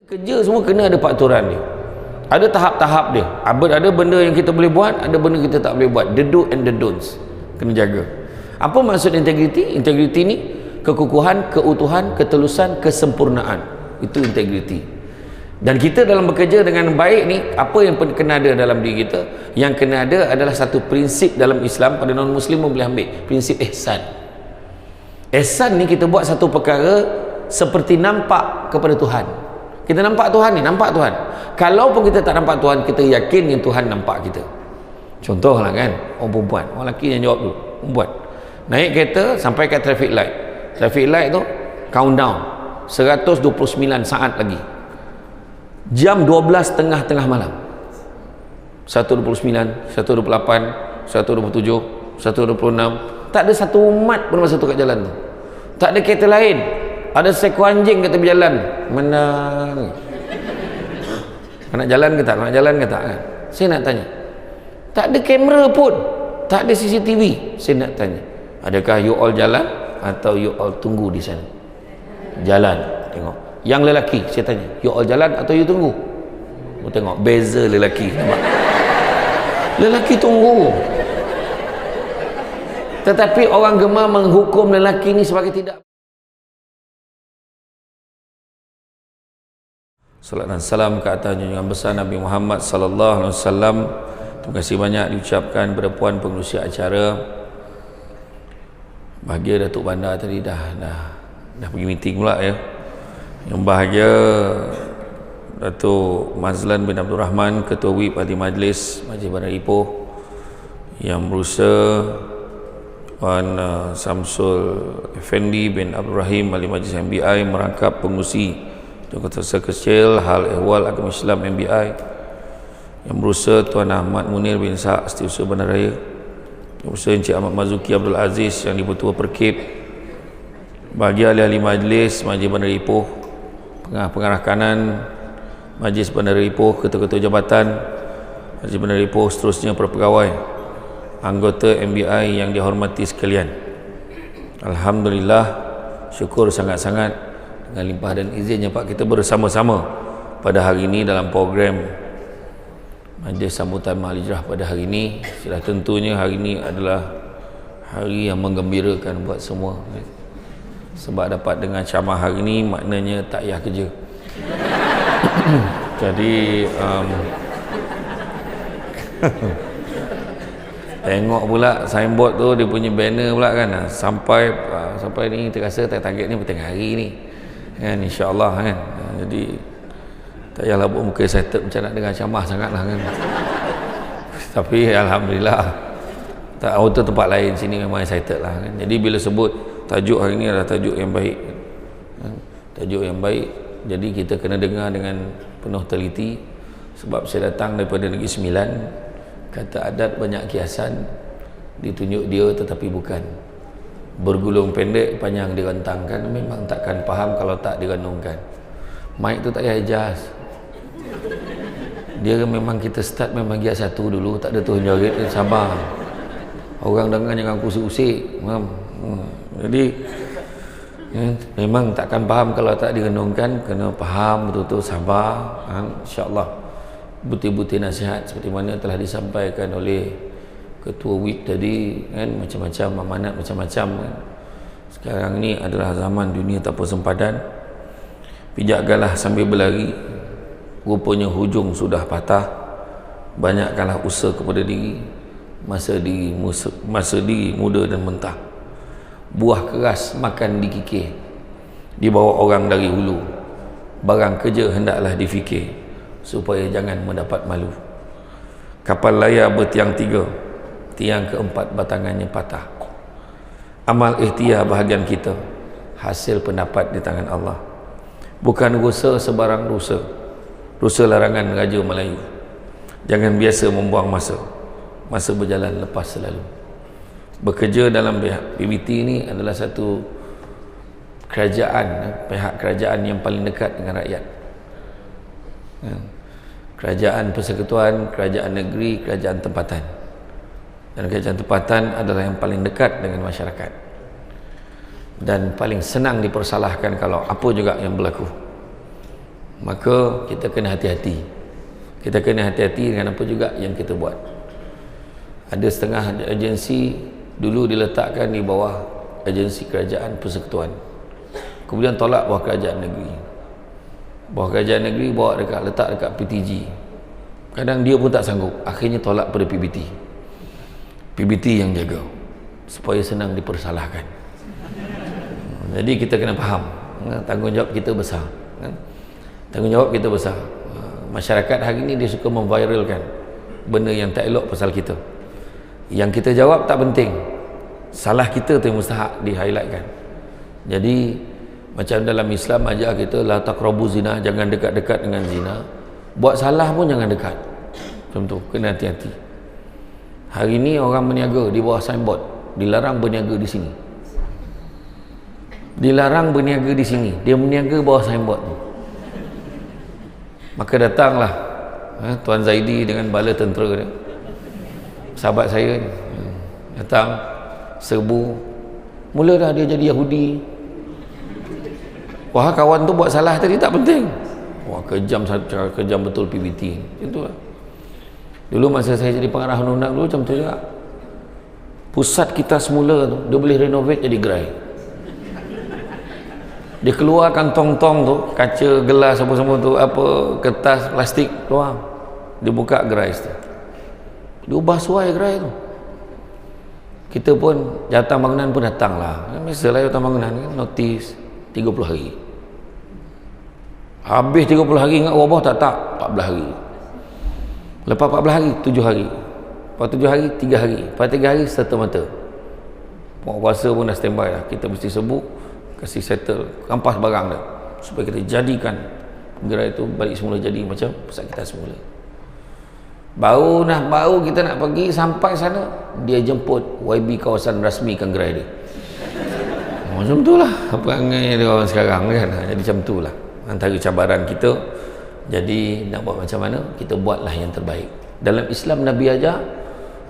Kerja semua kena ada peraturan dia. Ada tahap-tahap dia. Ada benda yang kita boleh buat, ada benda kita tak boleh buat. The do and the don'ts. Kena jaga. Apa maksud integriti? Integriti ni kekukuhan, keutuhan, ketelusan, kesempurnaan. Itu integriti. Dan kita dalam bekerja dengan baik ni, apa yang kena ada dalam diri kita? Yang kena ada adalah satu prinsip dalam Islam, pada non-Muslim pun boleh ambil. Prinsip ihsan. Ihsan ni kita buat satu perkara seperti nampak kepada Tuhan. Kita nampak Tuhan ni, nampak Tuhan. Kalau pun kita tak nampak Tuhan, kita yakin yang Tuhan nampak kita. Contohlah kan, orang perempuan, orang lelaki yang jawab tu, perempuan. Naik kereta sampai kat traffic light. Traffic light tu countdown 129 saat lagi. Jam 12 tengah malam. 129, 128, 127, 126. Tak ada satu umat pun masa tu kat jalan tu. Tak ada kereta lain. Ada seekor anjing kat tepi jalan menang. Nak jalan ke tak? Nak jalan ke tak kan? Saya nak tanya. Tak ada kamera pun, tak ada CCTV. Saya nak tanya, adakah you all jalan atau you all tunggu di sana? Jalan. Tengok. Yang lelaki saya tanya, you all jalan atau you tunggu? Tengok beza lelaki. Nampak? Lelaki tunggu. Tetapi orang gemar menghukum lelaki ni sebagai tidak. Salat dan salam ke atas junjungan besar Nabi Muhammad sallallahu alaihi wasallam. Terima kasih banyak diucapkan kepada puan pengerusi acara. Bahagia Datuk Bandar tadi dah pergi meeting pula ya. Yang bahagia Datuk Mazlan bin Abdul Rahman, Ketua WIP Parti Majlis Bandar Ipoh, yang berusaha Puan Samsul Effendi bin Abdul Rahim Ahli Majlis MBI merangkap pengurusi Ketua Kecil Hal Ehwal Agama Islam MBI, yang berusaha Tuan Ahmad Munir bin Ishaq Setiausaha Bandaraya, yang berusaha Encik Ahmad Mazuki Abdul Aziz yang Dipertua Perkip, bagi ahli-ahli majlis Bandar Ipoh, pengarah kanan Majlis Bandar Ipoh, ketua-ketua jabatan Majlis Bandar Ipoh, seterusnya para pegawai, anggota MBI yang dihormati sekalian. Alhamdulillah, syukur sangat-sangat dengan limpah dan izinnya Pak, kita bersama-sama pada hari ini dalam program Majlis Sambutan Mahal Hijrah pada hari ini. Sudah tentunya hari ini adalah hari yang menggembirakan buat semua, sebab dapat dengar ceramah hari ini maknanya tak payah kerja. Jadi tengok pula signboard tu, dia punya banner pula kan, sampai ni kita rasa target ni petang hari ni kan, insyaAllah kan. Jadi tak payahlah buat muka setup macam nak dengar ceramah sangat lah kan. Tapi Alhamdulillah tak auto tempat lain, sini memang excited lah kan. Jadi bila sebut tajuk hari ni adalah tajuk yang baik kan? Tajuk yang baik, jadi kita kena dengar dengan penuh teliti. Sebab saya datang daripada Negeri Sembilan, kata adat banyak kiasan, ditunjuk dia tetapi bukan. Bergulung pendek, panjang direntangkan, memang takkan faham kalau tak direnungkan. Mic tu tak payah adjust. Dia memang kita start memang giat satu dulu, tak ada turun jarit, sabar. Orang dengar jangan kusik-kusik. Jadi memang takkan faham kalau tak direnungkan, kena faham betul-betul, sabar. InsyaAllah butir-butir nasihat seperti mana telah disampaikan oleh Ketua WIP tadi kan, macam-macam amanat macam-macam kan. Sekarang ni adalah zaman dunia tanpa sempadan. Pijak galah sambil berlari, rupanya hujung sudah patah. Banyakkanlah usaha kepada diri, masa diri muda dan mentah. Buah keras makan dikikir, dibawa orang dari hulu. Barang kerja hendaklah difikir, supaya jangan mendapat malu. Kapal layar bertiang tiga, tiang keempat batangannya patah. Amal ikhtiar bahagian kita, hasil pendapat di tangan Allah. Bukan rusa sebarang rusa, rusa larangan Raja Melayu. Jangan biasa membuang masa, masa berjalan lepas selalu. Bekerja dalam PBT ini adalah satu kerajaan, pihak kerajaan yang paling dekat dengan rakyat. Kerajaan persekutuan, kerajaan negeri, kerajaan tempatan. Dan kerajaan tempatan adalah yang paling dekat dengan masyarakat dan paling senang dipersalahkan kalau apa juga yang berlaku. maka kita kena hati-hati. Kita kena hati-hati dengan apa juga yang kita buat. Ada setengah agensi dulu diletakkan di bawah agensi kerajaan persekutuan, kemudian tolak bawah kerajaan negeri. Bawah kerajaan negeri bawa letak dekat PTG. Kadang dia pun tak sanggup, akhirnya tolak pada PBT. PBT yang jaga supaya senang dipersalahkan. Jadi kita kena faham, tanggungjawab kita besar. Tanggungjawab kita besar. Masyarakat hari ini dia suka memviralkan benda yang tak elok pasal kita. Yang kita jawab tak penting, salah kita tu yang mustahak di-highlightkan. Jadi macam dalam Islam ajar kita la taqrabu zina, jangan dekat-dekat dengan zina. Buat salah pun jangan dekat. Macam tu, kena hati-hati. Hari ini orang berniaga di bawah signboard, dilarang berniaga di sini. Dilarang berniaga di sini. Dia berniaga bawah signboard tu. Maka datanglah Tuan Zaidi dengan bala tentera dia, sahabat saya ni, datang serbu. Mula dah dia jadi Yahudi. Wah, kawan tu buat salah tadi tak penting. Wah, kejam betul PBT. Macam tu lah. Dulu masa saya jadi pengarah undang-undang dulu macam tu juga. Pusat kita semula tu dia boleh renovate jadi gerai. Dia keluarkan tong-tong tu, kaca, gelas apa semua tu, apa kertas plastik keluar. Dia buka gerai tu. Dia ubah suai gerai tu. Kita pun jawatan bangunan pun datanglah. Biasalah jawatan bangunan kan, notis 30 hari. Habis 30 hari ingat wabah tak 14 hari. Lepas 14 hari 7 hari. Lepas 7 hari 3 hari. Lepas 3 hari serta mata. Puasa pun dah standby lah. Kita mesti sebut, kasih settle, rampas barang dah, supaya kita jadikan gerai itu balik semula jadi macam pusat kita semula. Baru kita nak pergi, sampai sana dia jemput YB kawasan rasmikan gerai dia. Macam tu lah perangai dia orang sekarang kan. Jadi macam tu lah antara cabaran kita. Jadi nak buat macam mana, kita buatlah yang terbaik. Dalam Islam Nabi ajar,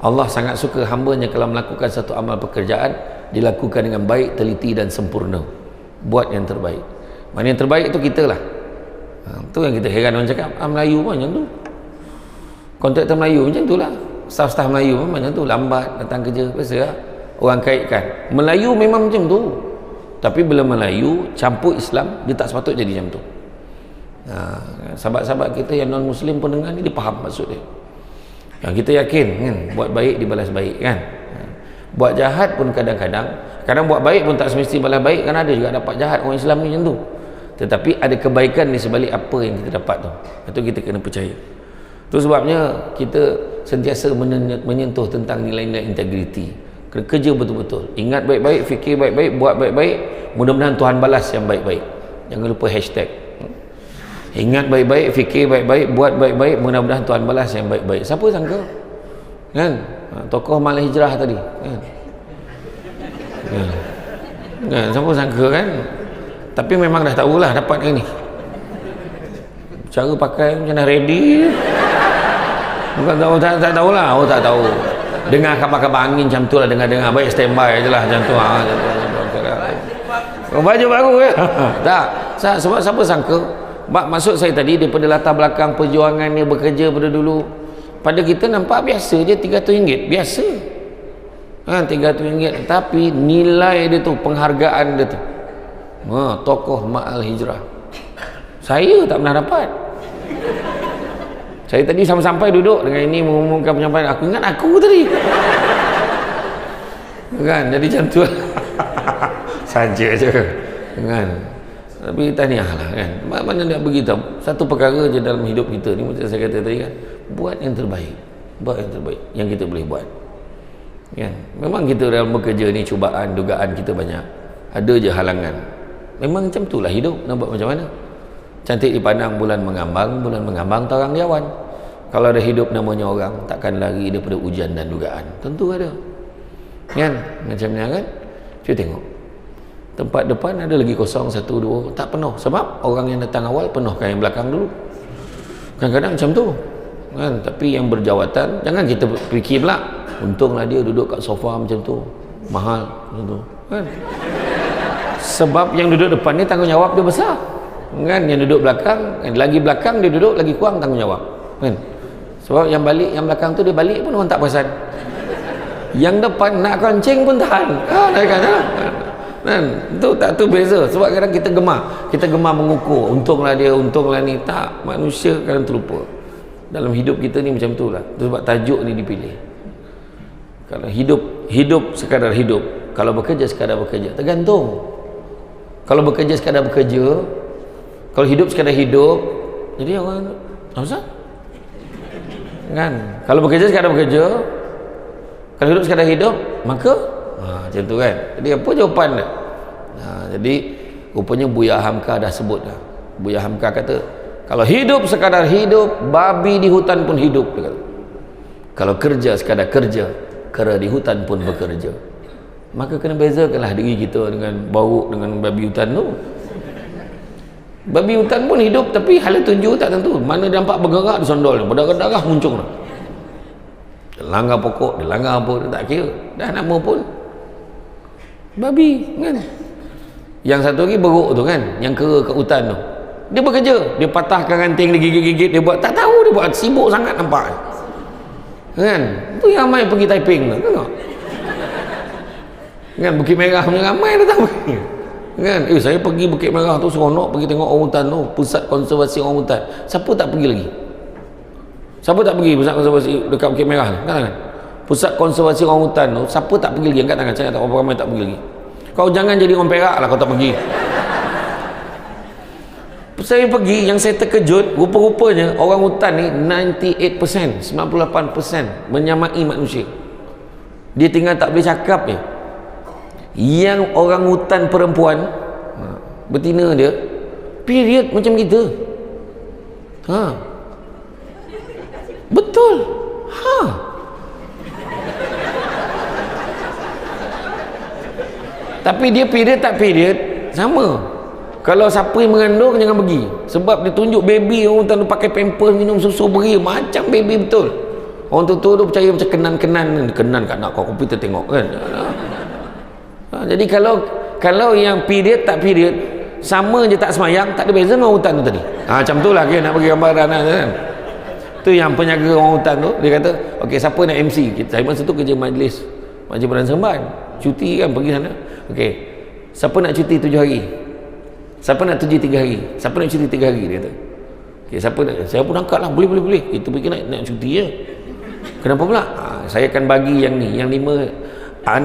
Allah sangat suka hambanya kalau melakukan satu amal pekerjaan dilakukan dengan baik, teliti dan sempurna. Buat yang terbaik. Mana yang terbaik itu kita lah. Tu yang kita heran orang cakap, Melayu pun macam tu. Kontraktor Melayu macam tu lah. Staf-staf Melayu pun macam tu, lambat datang kerja. Biasa lah orang kaitkan. Melayu memang macam tu. Tapi bila Melayu campur Islam, dia tak sepatut jadi macam tu. Sahabat-sahabat kita yang non-Muslim pun dengar ni, dia faham maksud dia. Yang kita yakin kan, buat baik dibalas baik kan. Buat jahat pun kadang-kadang buat baik pun tak semesti balas baik, kan ada juga dapat jahat orang Islam ni macam tu. Tetapi ada kebaikan di sebalik apa yang kita dapat tu. Itu kita kena percaya. Itu sebabnya kita sentiasa menyentuh tentang nilai-nilai integriti. Kerja betul-betul, ingat baik-baik, fikir baik-baik, buat baik-baik, mudah-mudahan Tuhan balas yang baik-baik. Jangan lupa hashtag. Ingat baik-baik, fikir baik-baik, buat baik-baik, mudah-mudahan Tuhan balas yang baik-baik. Siapa sangka kan tokoh Mal Hijrah tadi kan? Siapa sangka kan? Tapi memang dah tahulah dapat yang ni. Cara pakai macam dah ready. Bukan tahu, tak tahulah. Oh, tak tahu. Dengar kabar-kabar angin macam tu lah, dengar-dengar baik standby je lah macam tu. Baju baru ke? Tak. Sebab siapa sangka? Maksud saya tadi daripada latar belakang perjuangan dia bekerja pada dulu, pada kita nampak biasa je, RM300 biasa kan, RM300, tapi nilai dia tu, penghargaan dia tu, tokoh Ma'al Hijrah saya tak pernah dapat. Saya tadi sampai duduk dengan ini mengumumkan penyampaian, aku ingat aku tadi kan, jadi macam tu saja je kan. Tapi tahniah lah kan. Mana nak beritahu satu perkara je dalam hidup kita ni, macam saya kata tadi kan, buat yang terbaik. Buat yang terbaik yang kita boleh buat kan. Memang kita dalam bekerja ni cubaan, dugaan kita banyak, ada je halangan. Memang macam itulah hidup, nak buat macam mana. Cantik dipandang bulan mengambang tarang diawan. Kalau ada hidup namanya orang, takkan lari daripada ujian dan dugaan. Tentu ada kan, macam ni kan. Cuba tengok tempat depan ada lagi kosong, 1, 2, tak penuh. Sebab orang yang datang awal penuhkan yang belakang dulu. Kadang-kadang macam tu kan. Tapi yang berjawatan, jangan kita fikir pula untunglah dia duduk kat sofa macam tu, mahal macam tu kan. Sebab yang duduk depan ni tanggungjawab dia besar. kan, yang duduk belakang lagi belakang dia duduk lagi kurang tanggungjawab kan. Sebab yang balik, yang belakang tu dia balik pun orang tak perasan, yang depan nak kencing pun tahan kan. Tu tak, tu beza. Sebab kadang kita gemar mengukur, untunglah dia, untunglah ni. Tak, manusia kadang terlupa. Dalam hidup kita ni macam tu lah. Sebab tajuk ni dipilih. Kalau hidup sekadar hidup, kalau bekerja sekadar bekerja, tergantung. Kalau bekerja sekadar bekerja, kalau hidup sekadar hidup, jadi orang apa kan? Kalau bekerja sekadar bekerja, kalau hidup sekadar hidup, maka macam tu kan. Jadi apa jawapan dia? Jadi rupanya Buya Hamka dah sebut dah. Buya Hamka kata, kalau hidup sekadar hidup, babi di hutan pun hidup, dia kata. Kalau kerja sekadar kerja, kera di hutan pun bekerja. Maka kena bezakanlah diri kita dengan bau dengan babi hutan tu. Babi hutan pun hidup, tapi hala tunjuk tak tentu. Mana dia nampak bergerak, disondol, berdarah-darah muncul. Dia langgar pokok, dia langgar apa, dia tak kira. Dah nama pun babi kan. Yang satu lagi beruk tu kan, yang kera kat hutan tu, dia bekerja, dia patahkan ranting, dia gigit-gigit, dia buat, tak tahu dia buat, sibuk sangat nampak kan. Tu yang ramai pergi Taiping tu, tengok kan, Bukit Merah punya ramai datang kan. Saya pergi Bukit Merah tu seronok, pergi tengok orang hutan tu, pusat konservasi orang hutan. Siapa tak pergi lagi? Siapa tak pergi pusat konservasi dekat Bukit Merah ni? Kan? Pusat konservasi orang hutan tu, siapa tak pergi lagi? Angkat tangan, saya tak berapa ramai tak pergi lagi. Kau jangan jadi orang Perak lah kau tak pergi. Saya pergi, yang saya terkejut, rupa-rupanya orang hutan ni 98%, 98% menyamai manusia. Dia tinggal tak boleh cakap je. Yang orang hutan perempuan, betina dia period macam kita. Betul. Tapi dia period tak period sama. Kalau siapa yang mengandung jangan pergi, sebab dia tunjuk baby orang hutan tu pakai pampers, minum susu beri macam baby betul. Orang tu percaya macam kenan kat nak kau komputer tengok kan. Jadi kalau yang period tak period sama je, tak semayang, tak ada beza dengan hutan tu tadi. Macam tu lah kan, nak bagi gambaran kan. Tu yang penjaga orang hutan tu, dia kata okey, siapa nak MC? Saya masa tu kerja majlis Majlis Seremban, cuti kan, pergi sana. Okey, siapa nak cuti 7 hari? Siapa nak cuti 3 hari? Siapa nak cuti 3 hari? Dia kata okey, siapa nak? Saya pun angkat lah, boleh. Itu pergi nak cuti je. Kenapa pula? Saya akan bagi yang ni, yang 5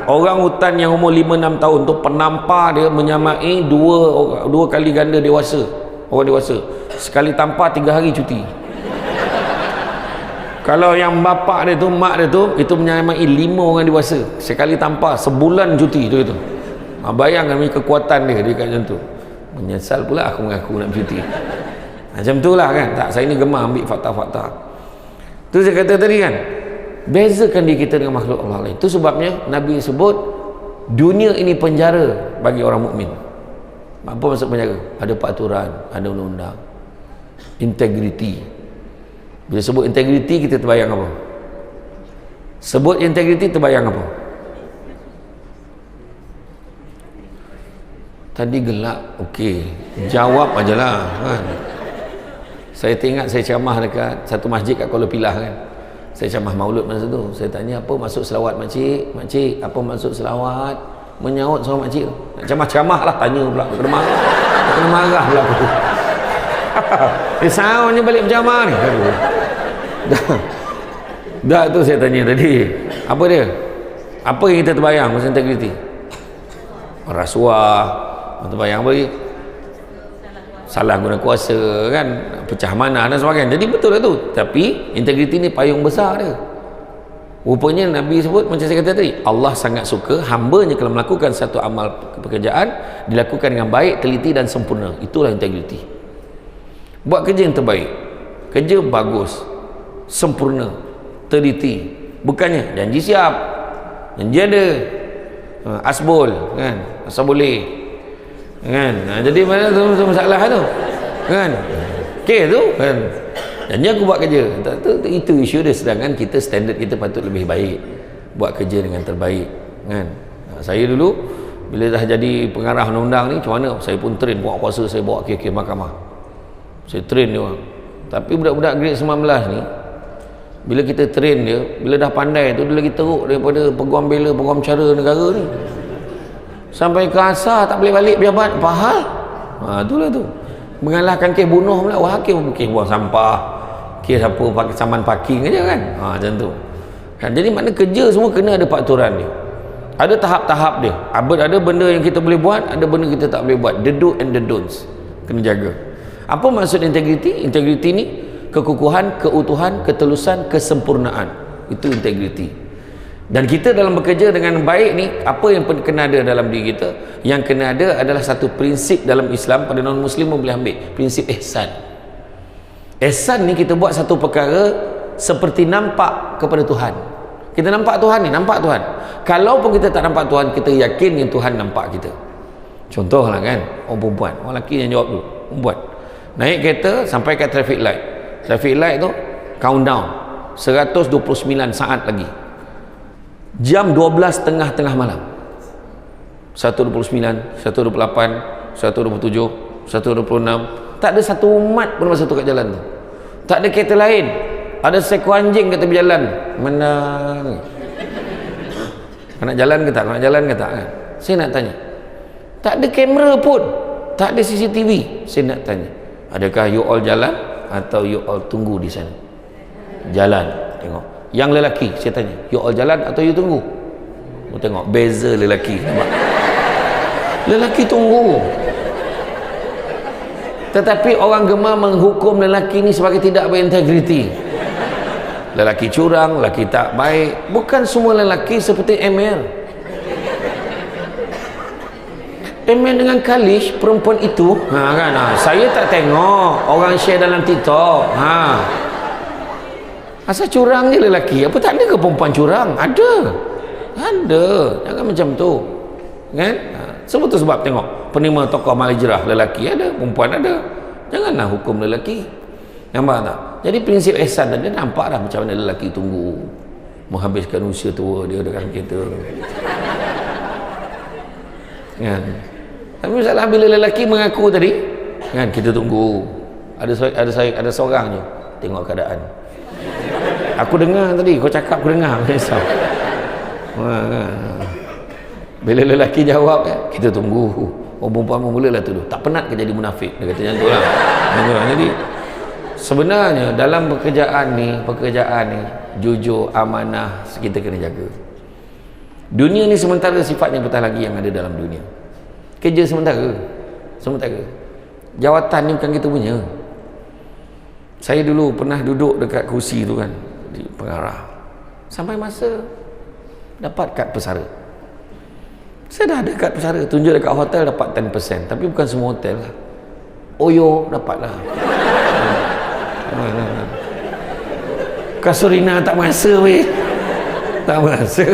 orang hutan yang umur 5-6 tahun tu, penampar dia menyamai dua kali ganda dewasa, orang dewasa. Sekali tampar 3 hari cuti. Kalau yang bapak dia tu, mak dia tu, itu menyamai 5 orang dewasa, sekali tampar sebulan cuti tu. Bayangkan ni kekuatan dia kat macam tu. Menyesal pula aku mengaku nak cuti. Macam tu lah kan. Tak, saya ni gemar ambil fakta-fakta. Tu saya kata tadi kan, bezakan diri kita dengan makhluk Allah lain. Itu sebabnya Nabi sebut dunia ini penjara bagi orang mukmin. Apa maksud penjara? Ada peraturan, ada undang-undang, integriti. Bila sebut integriti, kita terbayang apa? Sebut integriti, terbayang apa? Tadi gelap, okey, jawab ajalah kan. Saya teringat saya ceramah dekat satu masjid kat Kuala Pilah kan. Saya ceramah maulud masa tu. Saya tanya, apa maksud selawat makcik? Makcik, apa maksud selawat? Menyaut sama makcik tu. Nak ceramah lah, tanya pula. Kena marah pula aku. Dia soundnya balik berceramah ni. Dah tu saya tanya tadi. Apa dia? Apa yang kita terbayang masa integriti? Rasuah. Terbayang apa lagi? Salah guna kuasa kan, pecah manah dan sebagainya. Jadi betul lah tu. Tapi integriti ni payung besar dia. Rupanya Nabi sebut, macam saya kata tadi, Allah sangat suka hambanya kalau melakukan satu amal pekerjaan dilakukan dengan baik, teliti dan sempurna. Itulah integriti. Buat kerja yang terbaik, kerja bagus, sempurna, teliti. Bukannya janji siap, janji ada, asbol kan, asal boleh kan. Jadi mana tu masalah tu kan. Okey tu kan, janji aku buat kerja itu isu dia. Sedangkan kita standard kita patut lebih baik, buat kerja dengan terbaik kan. Saya dulu Bila dah jadi pengarah undang-undang ni, macam mana? Saya pun train buat kuasa, saya bawa kes mahkamah. Saya train dia orang. Tapi budak-budak grade 19 ni, bila kita train dia, bila dah pandai tu, dia lagi teruk daripada peguam bela, peguam cara negara ni. Sampai ke asar tak boleh balik pejabat, apa hal? Itulah tu. Mengalahkan kes bunuh pula. Wah, kes buang sampah, kes apa, pakai saman parking aja kan. Macam tu. Jadi makna kerja semua kena ada peraturan dia. Ada tahap-tahap dia. Ada benda yang kita boleh buat, ada benda kita tak boleh buat. The do and the don'ts kena jaga. Apa maksud integriti? Integriti ni kekukuhan, keutuhan, ketulusan, kesempurnaan. Itu integriti. Dan kita dalam bekerja dengan baik ni, apa yang kena ada dalam diri kita? Yang kena ada adalah satu prinsip dalam Islam, pada non-Muslim pun boleh ambil, prinsip ihsan. Ihsan ni kita buat satu perkara seperti nampak kepada Tuhan. Kita nampak Tuhan ni, nampak Tuhan. Kalau pun kita tak nampak Tuhan, kita yakin yang Tuhan nampak kita. Contohlah kan, orang perempuan, orang lelaki yang jawab dulu, perempuan naik kereta sampai kat traffic light. Traffic light tu countdown 129 saat lagi. Jam 12 tengah malam. 129, 128, 127, 126. Tak ada satu umat pun masa tu kat jalan tu. Tak ada kereta lain. Ada seekor anjing kat tepi jalan. Menang. Kau nak jalan ke tak? Kau nak jalan ke tak? Kan? Saya nak tanya. Tak ada kamera pun. Tak ada CCTV. Saya nak tanya. Adakah you all jalan atau you all tunggu di sana? Jalan. Tengok. Yang lelaki, saya tanya. You all jalan atau you tunggu? You tengok. Beza lelaki. Nampak? Lelaki tunggu. Tetapi orang gemar menghukum lelaki ni sebagai tidak berintegriti. Lelaki curang, lelaki tak baik. Bukan semua lelaki seperti Emir. Emir dengan Kalish, perempuan itu, saya tak tengok orang share dalam TikTok. Asal curang je lelaki. Apa tak ada ke perempuan curang? Ada. Jangan macam tu. Kan? Sebab tu sebab tengok penerima tokoh amal hijrah lelaki ada, perempuan ada. Janganlah hukum lelaki. Nampak tak? Jadi prinsip ihsan tadi nampak dah macam mana lelaki tunggu menghabiskan usia tua dia dengan kita. Kan? Tapi masalah bila lelaki mengaku tadi, kan, kita tunggu. Ada seorang je tengok keadaan. Aku dengar tadi kau cakap, aku dengar. Risau. Bila lelaki jawab, kita tunggu. Orang perempuan pun mulalah tuduh. Tak penat ke jadi munafik? Dia kata macam tu lah. Jadi sebenarnya dalam pekerjaan ni jujur, amanah, kita kena jaga. Dunia ni sementara sifatnya betah lagi yang ada dalam dunia. Kerja sementara. Jawatan ni bukan kita punya. Saya dulu pernah duduk dekat kursi tu kan, di pengarah. Sampai masa dapat kad pesara. Saya dah ada kad pesara, tunjuk dekat hotel dapat 10%, tapi bukan semua hotel lah. Oyo dapatlah. Kasurina tak masa weh. Tak masa.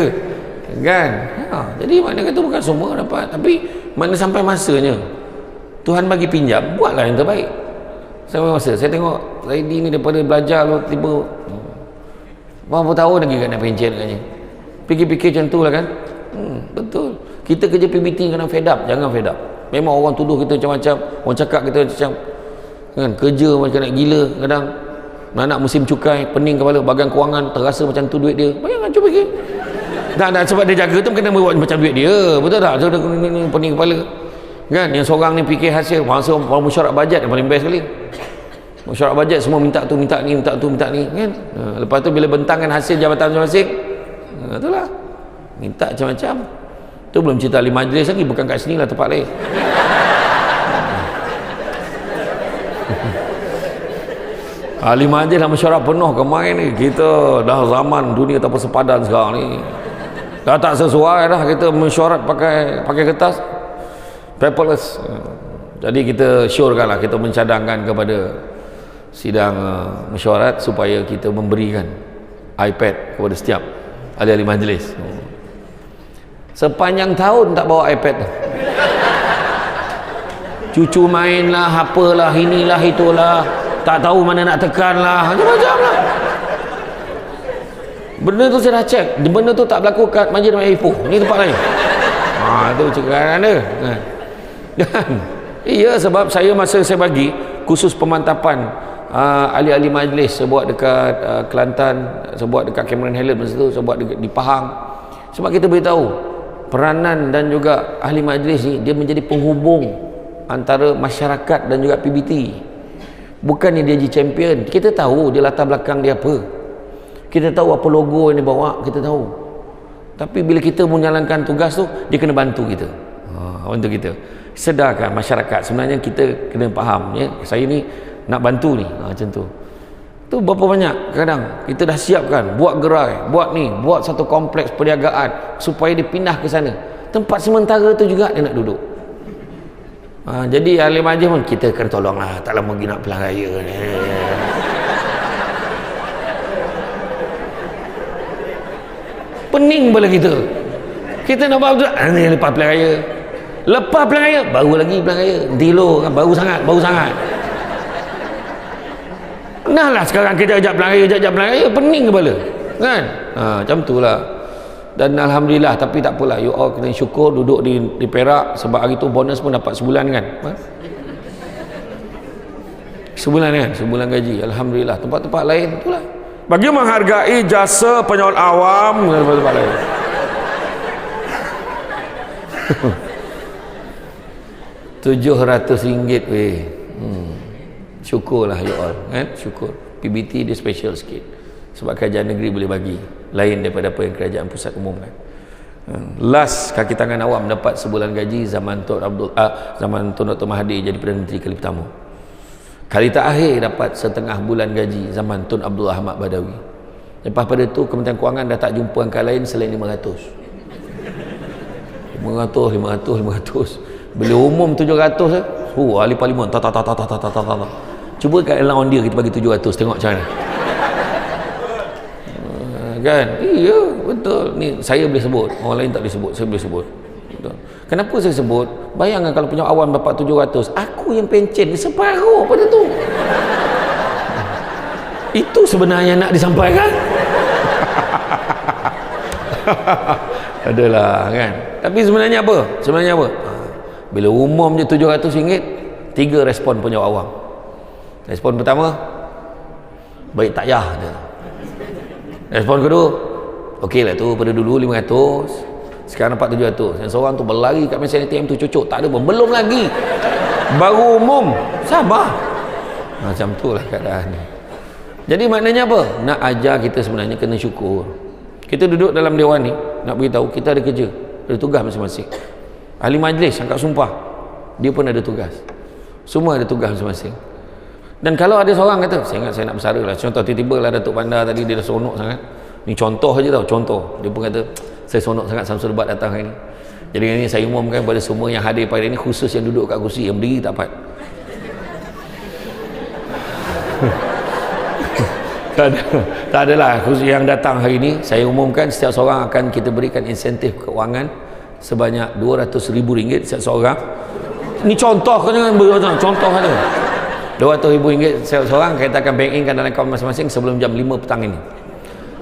Kan? Jadi makna kata bukan semua dapat, tapi mana sampai masanya Tuhan bagi pinjam, buatlah yang terbaik. Sampai masa saya tengok Zaidi ni daripada belajar lu tiba berapa tahun lagi kan nak pencen katnya. Fikir-fikir macam tu lah kan. Betul. Kita kerja PBT kena fed up, jangan fed up. Memang orang tuduh kita macam-macam, orang cakap kita macam kan, kerja macam nak gila kadang. Nak musim cukai, pening kepala, bagian kewangan terasa macam tu duit dia. Bayangkan cuba fikir. Tak sebab dia jaga tu kena buat macam duit dia. Betul tak? So dia pening kepala. Kan yang seorang ni fikir hasil, masa mesyuarat bajet yang paling best sekali. Mesyuarat bajet semua minta tu, minta ni, minta tu, minta ni kan. Lepas tu bila bentangkan hasil jabatan masing-masing, itulah. Minta macam-macam. Tu belum cerita ahli majlis lagi, bukan kat sini lah, tempat lain. Ahli majlis lah mesyuarat penuh kemarin ni. Kita dah zaman dunia tak sepadan sekarang ni. Dah tak sesuai dah kita mesyuarat pakai kertas. Paperless. Jadi kita syorkanlah, kita mencadangkan kepada sidang mesyuarat supaya kita memberikan iPad kepada setiap ahli-ahli majlis. Sepanjang tahun tak bawa iPad. Cucu mainlah, apalah, inilah, itulah. Tak tahu mana nak tekan lah. Macam-macam lah. Benda tu saya dah cek. Benda tu tak berlaku kat Masjid Ahmad Ipoh. Ni tempat lain. tu cakap ada kan. Iya, sebab masa saya bagi khusus pemantapan ahli-ahli majlis, saya buat dekat Kelantan, saya buat dekat Cameron Highland masa tu, saya buat di Pahang. Sebab kita beritahu peranan dan juga ahli majlis ni, dia menjadi penghubung antara masyarakat dan juga PBT. Bukannya dia jadi champion. Kita tahu dia latar belakang dia apa, kita tahu apa logo yang dia bawa, kita tahu. Tapi bila kita menjalankan tugas tu, dia kena bantu kita. Bantu kita sedarkan masyarakat. Sebenarnya kita kena faham, ya, saya ni nak bantu ni, macam tu. Tu berapa banyak kadang kita dah siapkan, buat gerai, buat satu kompleks perniagaan supaya dia pindah ke sana. Tempat sementara tu juga dia nak duduk. Jadi ahli majlis pun kita kena tolonglah, tak lama lagi nak pelang raya ni. Pening pula kita nak buat betul, ni lepas pelang raya, lepas pelang raya baru lagi pelang raya, dilo kan, baru sangat nah lah. Sekarang kita ajak pelang raya, pening kepala kan. Macam tu lah. Dan Alhamdulillah, tapi tak apalah, you all kena syukur duduk di Perak, sebab hari tu bonus pun dapat sebulan kan, sebulan gaji. Alhamdulillah. Tempat-tempat lain itulah, bagi menghargai jasa penyaut awam tempat-tempat lain. RM700 weh. Syukurlah you all kan, syukur. PBT dia special sikit sebab kerajaan negeri boleh bagi lain daripada apa yang kerajaan pusat umumkan. Last kaki tangan awam dapat sebulan gaji zaman zaman Tun Dr. Mahathir jadi Perdana Menteri kali pertama. Kali terakhir dapat setengah bulan gaji zaman Tun Abdul Ahmad Badawi. Lepas pada tu Kementerian Kewangan dah tak jumpa angka lain selain 500. Bila umum 700 ahli parlimen cuba kat dalam on dia kita bagi 700, tengok macam mana. Kan? Iya, betul. Ni saya boleh sebut, orang lain tak boleh sebut, saya boleh sebut. Betul. Kenapa saya sebut? Bayangkan kalau punya awam dapat 700, aku yang pencen separuh pada tu. Itu sebenarnya nak disampaikan. Adalah kan. Tapi sebenarnya apa? Bila umum je RM700, 3 respon punya awam. Respon pertama, baik tak yah dia. Respon kedua, okey lah tu, pada dulu 500, sekarang dapat 700. Yang seorang tu berlari kat mesin ATM tu cucuk, tak ada pun, belum lagi, baru umum, sabar. Macam tu lah keadaan ni. Jadi maknanya apa? Nak ajar kita sebenarnya kena syukur. Kita duduk dalam dewan ni, nak beritahu kita ada kerja, ada tugas masing-masing. Ahli majlis angkat sumpah, dia pun ada tugas. Semua ada tugas masing-masing. Dan kalau ada seorang kata, saya ingat saya nak bersara lah, contoh tiba-tiba lah Datuk Bandar tadi, dia dah seronok sangat. Ni contoh aja tau, contoh. Dia pun kata, saya seronok sangat Samsul Debat datang hari ni. Jadi ini saya umumkan pada semua yang hadir pada ini, khusus yang duduk kat kursi, yang berdiri tak dapat. Tak adalah, khusus yang datang hari ini, saya umumkan setiap seorang akan kita berikan insentif keuangan sebanyak RM200,000 setiap seorang. Ini contoh kan, contoh ada. RM200,000 setiap seorang kita akan bank in kan dalam akaun masing-masing sebelum jam 5 petang ini.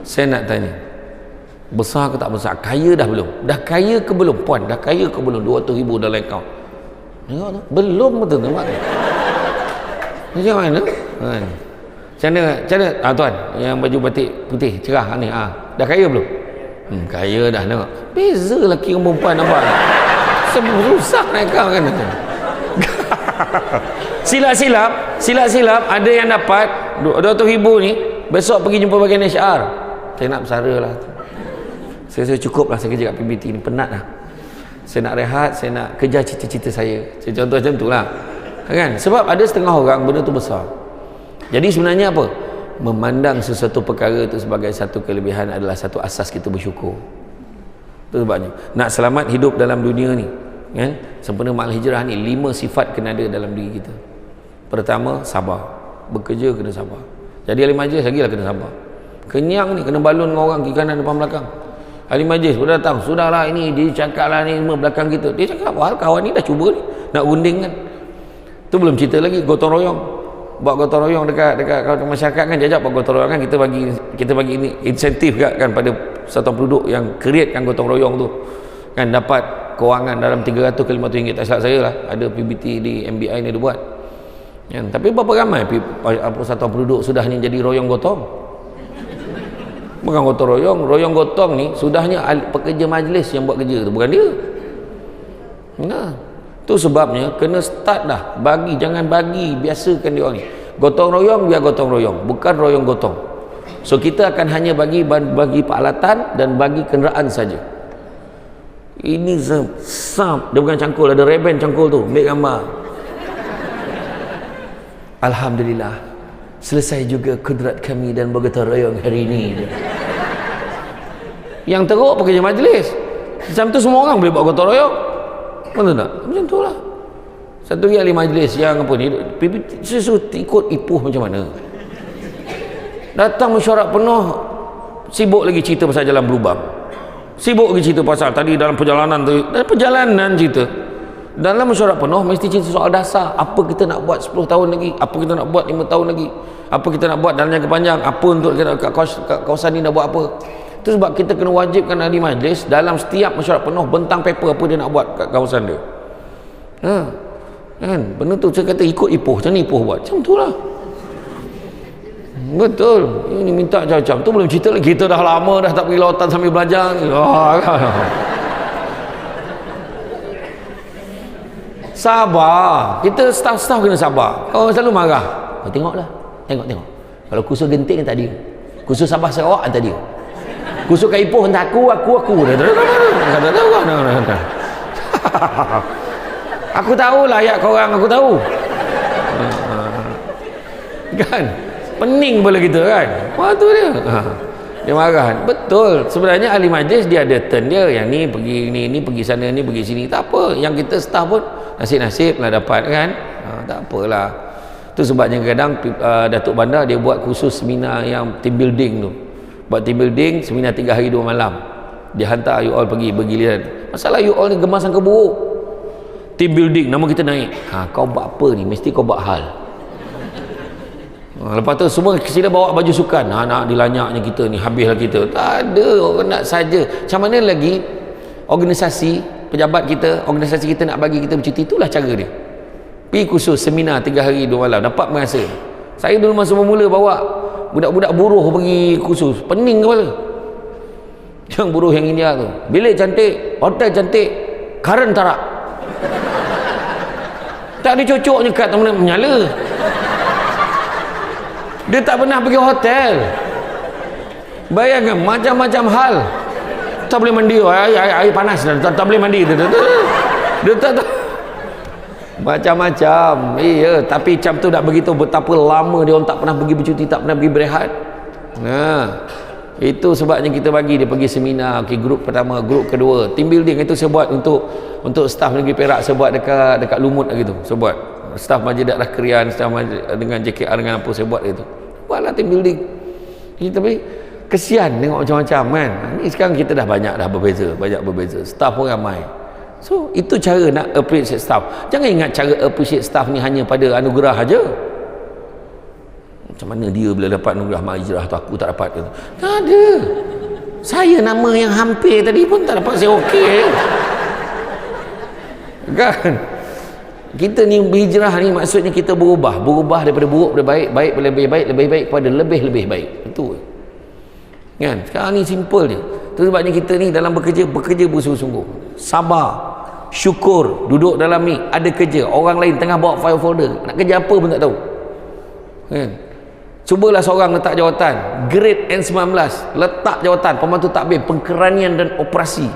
Saya nak tanya, besar ke tak besar? Kaya dah belum? Dah kaya ke belum? Puan, dah kaya ke belum RM200,000 dalam akaun? Tengok tu, belum betul nampak. Macam mana? Macam mana? Tuan, yang baju batik putih cerah ni, dah kaya belum? Kaya dah, tengok. Beza lelaki dengan perempuan, nampak? Susah naik akaun kan? Silap-silap ada yang dapat RM200,000 ni, besok pergi jumpa bagian HR. Saya nak bersara lah. Saya cukup lah, saya kerja kat PBT ni, penat lah. Saya nak rehat, saya nak kejar cita-cita saya. Contoh macam tu lah kan? Sebab ada setengah orang benda tu besar. Jadi sebenarnya apa? Memandang sesuatu perkara itu sebagai satu kelebihan adalah satu asas kita bersyukur. Itu sebabnya nak selamat hidup dalam dunia ni kan, sempena makna hijrah ni, 5 sifat kena ada dalam diri kita. Pertama, sabar. Bekerja kena sabar. Jadi ahli majlis lagi lah kena sabar. Kenyang ni kena balun dengan orang kiri kanan depan belakang. Ahli majlis sudah datang, sudahlah ini dia cakap lah ni semua belakang kita. Dia cakap, wah kawan ni dah cuba ni nak gunting kan. Tu belum cerita lagi gotong royong. Buat gotong royong dekat masyarakat kan, jajak buat gotong royong kan, kita bagi ini insentif kan pada satu penduduk yang createkan gotong royong tu kan, dapat kewangan dalam 300 ke 500 ringgit, tak silap saya lah, ada PBT di MBI ni dia buat kan. Tapi berapa ramai persatuan penduduk sudahnya jadi royong gotong? Bukan gotong royong, royong gotong ni sudahnya pekerja majlis yang buat kerja tu, bukan dia. Nah, tu sebabnya kena start dah, jangan bagi, biasakan dia orang ni gotong royong, biar gotong royong, bukan royong gotong. So kita akan hanya bagi peralatan dan bagi kenderaan saja. Ini sap, dia bukan cangkul, ada reben cangkul tu, ambil gambar. Alhamdulillah, selesai juga kudrat kami dan bergotong royong hari ini. Yang teruk pekerja majlis. Macam tu semua orang boleh buat gotong royong. Betul tak? Macam tu lah. Satu ahli majlis yang apa ni, suruh ikut ipuh macam mana. Datang mesyuarat penuh, sibuk lagi cerita pasal jalan berlubang. Sibuk lagi cerita pasal tadi dalam perjalanan tu, cerita. Dalam mesyuarat penuh mesti cerita soal dasar. Apa kita nak buat 10 tahun lagi, apa kita nak buat 5 tahun lagi, apa kita nak buat dalam jangka panjang, apa untuk kat kawasan ni nak buat apa. Itu sebab kita kena wajibkan ahli majlis dalam setiap mesyuarat penuh bentang paper apa dia nak buat kat kawasan dia. Kan, benda tu saya kata ikut ipuh, macam ni ipuh buat, macam tu lah. Betul, ini minta macam-macam tu belum cerita lagi, kita dah lama dah tak pergi lautan sambil belajar. Sabar, kita staff-staff kena sabar. Kau selalu marah, kau tengoklah, tengok kalau kursus genting tak dia, kursus Sabah Sarawak tak dia, kursus kat ipuh entah aku aku tahulah ayat korang, aku tahu kan, pening pula kita kan. Wah tu dia dia marah. Betul, sebenarnya ahli majlis dia ada turn dia, yang ni pergi ni pergi sana, ni pergi sini, tak apa. Yang kita staff pun nasib-nasib lah dapat kan. Tak apalah. Tu sebabnya kadang Datuk Bandar dia buat khusus seminar yang team building tu. Buat team building seminar 3 hari 2 malam. Dia hantar you all pergi bergiliran. Masalah you all ni gemasan keburuk. Team building, nama kita naik. Kau buat apa ni? Mesti kau buat hal. Lepas tu semua sila bawa baju sukan. Nak dilanyaknya kita ni, habislah kita. Tak ada, orang nak saja. Macam mana lagi organisasi, pejabat kita, organisasi kita nak bagi kita bercuti, itulah cara dia. Pergi khusus seminar 3 hari 2 malam, dapat merasa. Saya dulu masa bermula bawa budak-budak buruh pergi khusus, pening kepala. Yang buruh yang India tu, bilik cantik, hotel cantik, karen tarak. Tak ada cocoknya kat teman menyala. Dia tak pernah pergi hotel. Bayangkan macam-macam hal. Tak boleh mandi, air panas, tak boleh mandi. Dia tak macam-macam. Iya, tapi macam tu nak begitu betapa lama dia orang tak pernah pergi bercuti, tak pernah pergi berehat. Itu sebabnya kita bagi dia pergi seminar. Grup pertama, grup kedua, team building itu saya buat untuk staf Negeri Perak. Saya buat dekat Lumut gitu. Saya buat staf Masjid Daerah Krian, staf dengan JKR dengan apa saya buat itu. Buatlah team building. Tapi kesian tengok macam-macam kan. Ni sekarang kita dah banyak berbeza. Staf pun ramai. So itu cara nak appreciate staff. Jangan ingat cara appreciate staff ni hanya pada anugerah aja. Macam mana dia bila dapat anugerah Mahijrah tu aku tak dapat gitu. Tak ada. Saya nama yang hampir tadi pun tak dapat, saya okey. Kan? Kita ni berhijrah ni maksudnya kita berubah daripada buruk kepada baik, baik kepada lebih baik, lebih baik kepada lebih baik. Betul kan? Sekarang ni simple je. Itu sebabnya kita ni dalam bekerja bersungguh-sungguh, sabar, syukur, duduk dalam ni ada kerja, orang lain tengah bawa file folder, nak kerja apa pun tak tahu kan? Cubalah seorang letak jawatan grade N19, letak jawatan pembantu takbir pengkeranian dan operasi.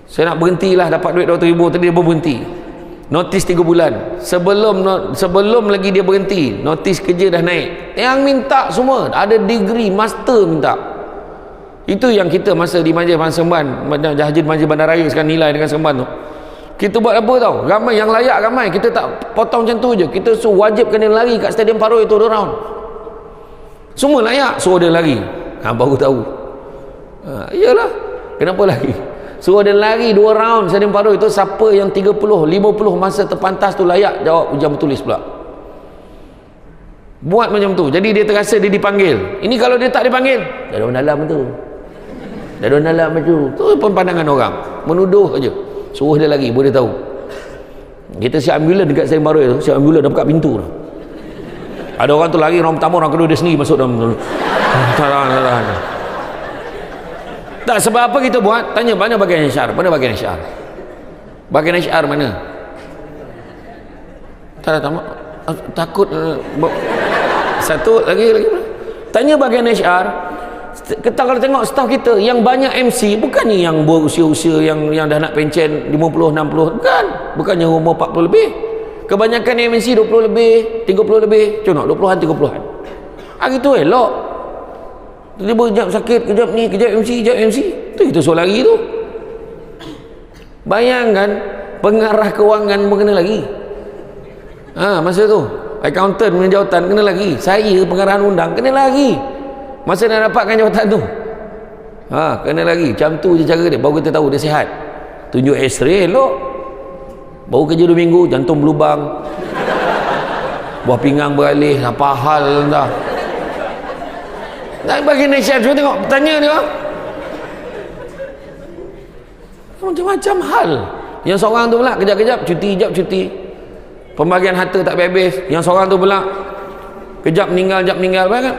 Saya nak berhentilah, dapat duit 200,000 tadi dia berhenti. Notis 3 bulan. Sebelum lagi dia berhenti, notis kerja dah naik. Yang minta semua ada degree master minta. Itu yang kita masa di Majlis Semban, Haji Majlis Bandaraya sekarang nilai dengan Semban tu. Kita buat apa tau? Ramai yang layak ramai. Kita tak potong macam tu je. Kita suruh wajibkan dia lari kat Stadium Paroi tu 2 round. Semua layak, suruh dia lari. Baru tahu. Iyalah. Kenapa lari? Suruh dia lari 2 round Stadium Paroi itu, siapa yang 30, 50 masa terpantas tu layak jawab ujian bertulis pula. Buat macam tu. Jadi dia terasa dia dipanggil. Ini kalau dia tak dipanggil, dalam tu. dah dalam macam tu pun pandangan orang menuduh aja, suruh dia lagi boleh tahu. Kita siap ambulan dekat Seri Baru tu, siap ambulan dah buka pintu dah, ada orang tu lari, orang pertama, orang kedua dia sendiri masuk dalam tu. Tak, sebab apa kita buat? Tanya mana bagian isyar, mana bagian isyar, bagian isyar mana? Tak takut satu lagi tanya bagian HR. Kita kalau tengok staf kita yang banyak MC, bukan ni yang berusia-usia yang dah nak pencen 50 60, bukannya umur 40 lebih. Kebanyakan MC 20 lebih, 30 lebih, contoh 20-an 30-an. Hari tu elok, tiba-tiba kejap sakit, kejap ni, kejap MC tu kita suruh lagi tu. Bayangkan pengarah kewangan pun kena lagi. Masa tu accountant punya jawatan kena lagi, saya pengarahan undang kena lagi, masa nak dapatkan jawatan tu kena lagi. Macam tu je cara dia, baru kita tahu dia sihat. Tunjuk x-ray elok, baru kerja 2 minggu jantung berlubang, buah pinggang beralih, apa hal dah. Nak bagi nasihat, cuba tengok tanya dia macam-macam hal. Yang seorang tu pula kejap-kejap cuti, pembagian harta tak habis. Yang seorang tu pula kejap meninggal, kan?